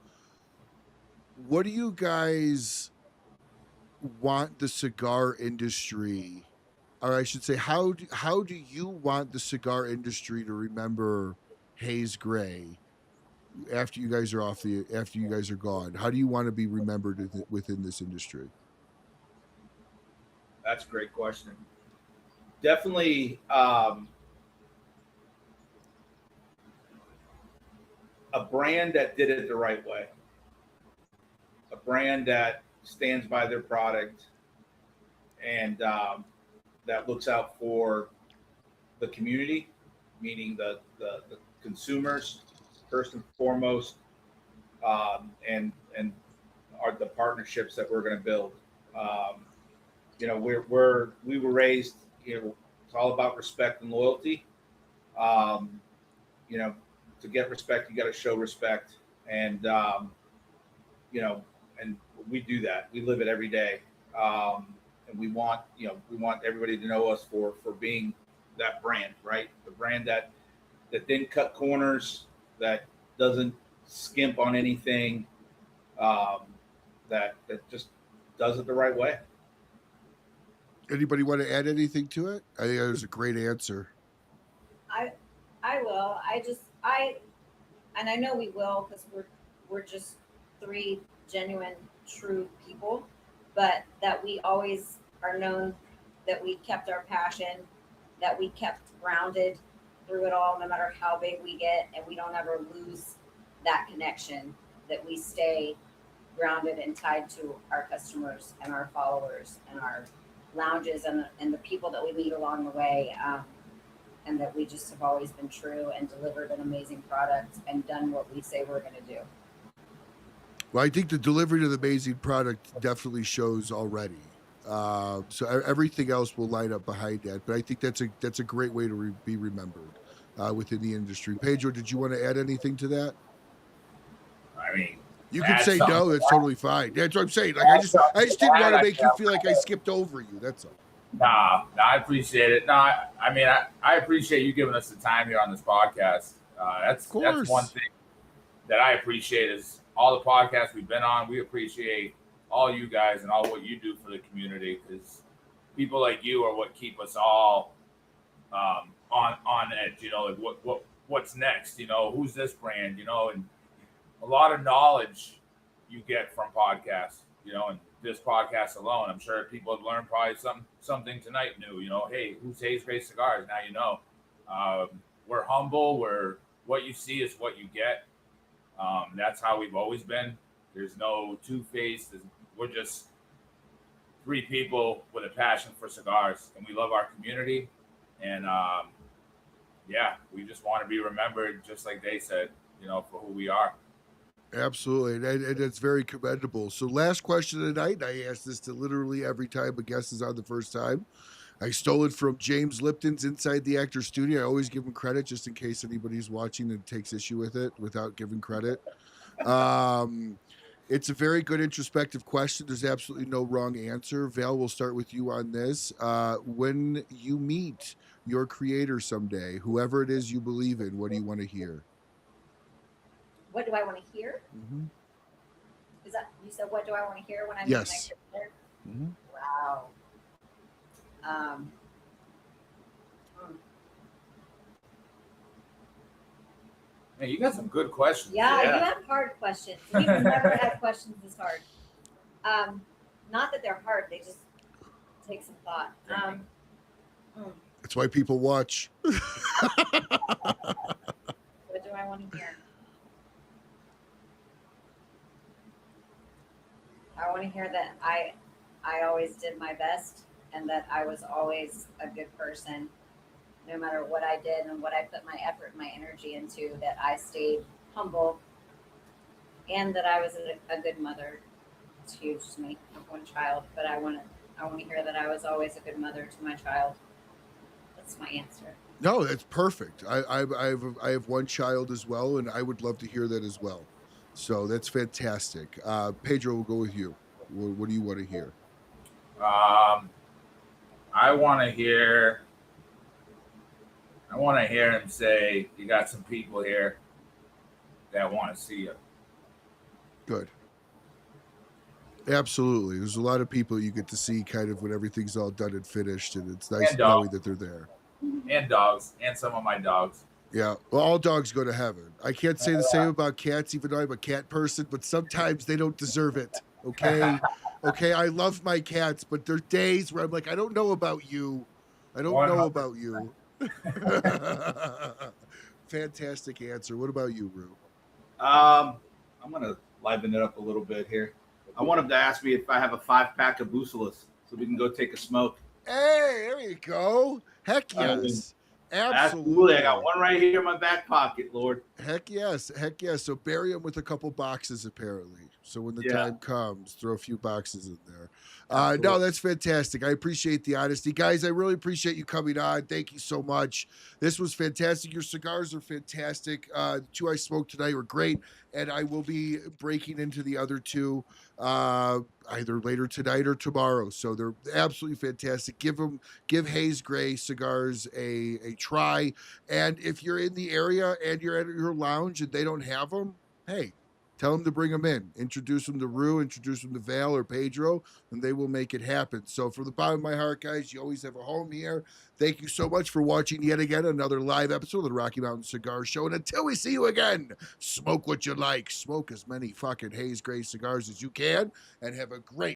what do you guys want the cigar industry, or I should say, how do you want the cigar industry to remember Haze Grey after you guys are gone? How do you want to be remembered within this industry? That's a great question. Definitely a brand that did it the right way. A brand that stands by their product and that looks out for the community, meaning the consumers first and foremost, and are the partnerships that we're going to build. We were raised, it's all about respect and loyalty. To get respect, you got to show respect, and and we do that. We live it every day, and we want everybody to know us for being that brand, right? The brand that didn't cut corners, that doesn't skimp on anything, that just does it the right way. Anybody want to add anything to it? I think that was a great answer. I will. And I know we will, because we're just three genuine, true people, but that we always are known that we kept our passion, that we kept grounded through it all, no matter how big we get, and we don't ever lose that connection, that we stay grounded and tied to our customers and our followers and our lounges and the people that we meet along the way. And that we just have always been true and delivered an amazing product and done what we say we're going to do. Well, I think the delivery of the amazing product definitely shows already. So everything else will line up behind that. But I think that's a great way to be remembered within the industry. Pedro, did you want to add anything to that? I mean, you can say no. That's totally fine. That's what I'm saying. Like I just didn't want to make you feel like I skipped over you. That's all. Nah, I appreciate it. I mean, I appreciate you giving us the time here on this podcast. That's one thing that I appreciate is all the podcasts we've been on. We appreciate all you guys and all what you do for the community, because people like you are what keep us all on edge. You know, like what's next? You know, who's this brand? You know, and a lot of knowledge you get from podcasts. You know, and this podcast alone, I'm sure people have learned probably something tonight new. You know, hey, who's Haze Grey Cigars? Now you know. We're humble. What you see is what you get. That's how we've always been. There's no two-faced. We're just three people with a passion for cigars, and we love our community. And yeah, we just want to be remembered, just like they said, you know, for who we are. Absolutely, and it's very commendable. So last question of the night, and I ask this to literally every time a guest is on the first time. I stole it from James Lipton's Inside the Actor Studio. I always give him credit just in case anybody's watching and takes issue with it without giving credit. It's a very good introspective question. There's absolutely no wrong answer. Val, we'll start with you on this. When you meet your creator someday, whoever it is you believe in, what do you want to hear? What do I want to hear? Mm-hmm. Is that, you said, what do I want to hear when I meet Yes. my creator? Mm-hmm. Wow. Man, you got some good questions. Yeah, you have hard questions. We've never had questions this hard. Not that they're hard, they just take some thought. That's why people watch. What do I want to hear? I want to hear that I always did my best and that I was always a good person, no matter what I did and what I put my effort and my energy into, that I stayed humble and that I was a good mother. It's huge to me. I have one child, but I want to hear that I was always a good mother to my child. That's my answer. No, that's perfect. I have one child as well, and I would love to hear that as well. So that's fantastic. Pedro, we'll go with you. What do you want to hear? I want to hear him say, you got some people here that want to see you. Good. Absolutely. There's a lot of people you get to see kind of when everything's all done and finished, and it's nice knowing that they're there. And dogs, and some of my dogs. Yeah, well, all dogs go to heaven. I can't say the same about cats, even though I'm a cat person, but sometimes they don't deserve it, okay? Okay, I love my cats, but there are days where I'm like, I don't know about you. I don't 100%. Know about you. Fantastic answer. What about you, Rue? I'm going to liven it up a little bit here. I want him to ask me if I have a 5-pack of Bucelas so we can go take a smoke. Hey, there you go. Heck yes. Absolutely. I got one right here in my back pocket, Lord. Heck yes. Heck yes. So bury them with a couple boxes, apparently. So when the time comes, throw a few boxes in there. No, that's fantastic. I appreciate the honesty. Guys, I really appreciate you coming on. Thank you so much. This was fantastic. Your cigars are fantastic. The two I smoked tonight were great, and I will be breaking into the other two either later tonight or tomorrow. So they're absolutely fantastic. Give Haze Grey Cigars a try. And if you're in the area and you're at your lounge and they don't have them, hey, Tell them to bring them in. Introduce them to Rue, introduce them to Val or Pedro, and they will make it happen. So from the bottom of my heart, guys, you always have a home here. Thank you so much for watching yet again another live episode of the Rocky Mountain Cigar Show. And until we see you again, smoke what you like. Smoke as many fucking Haze Grey cigars as you can, and have a great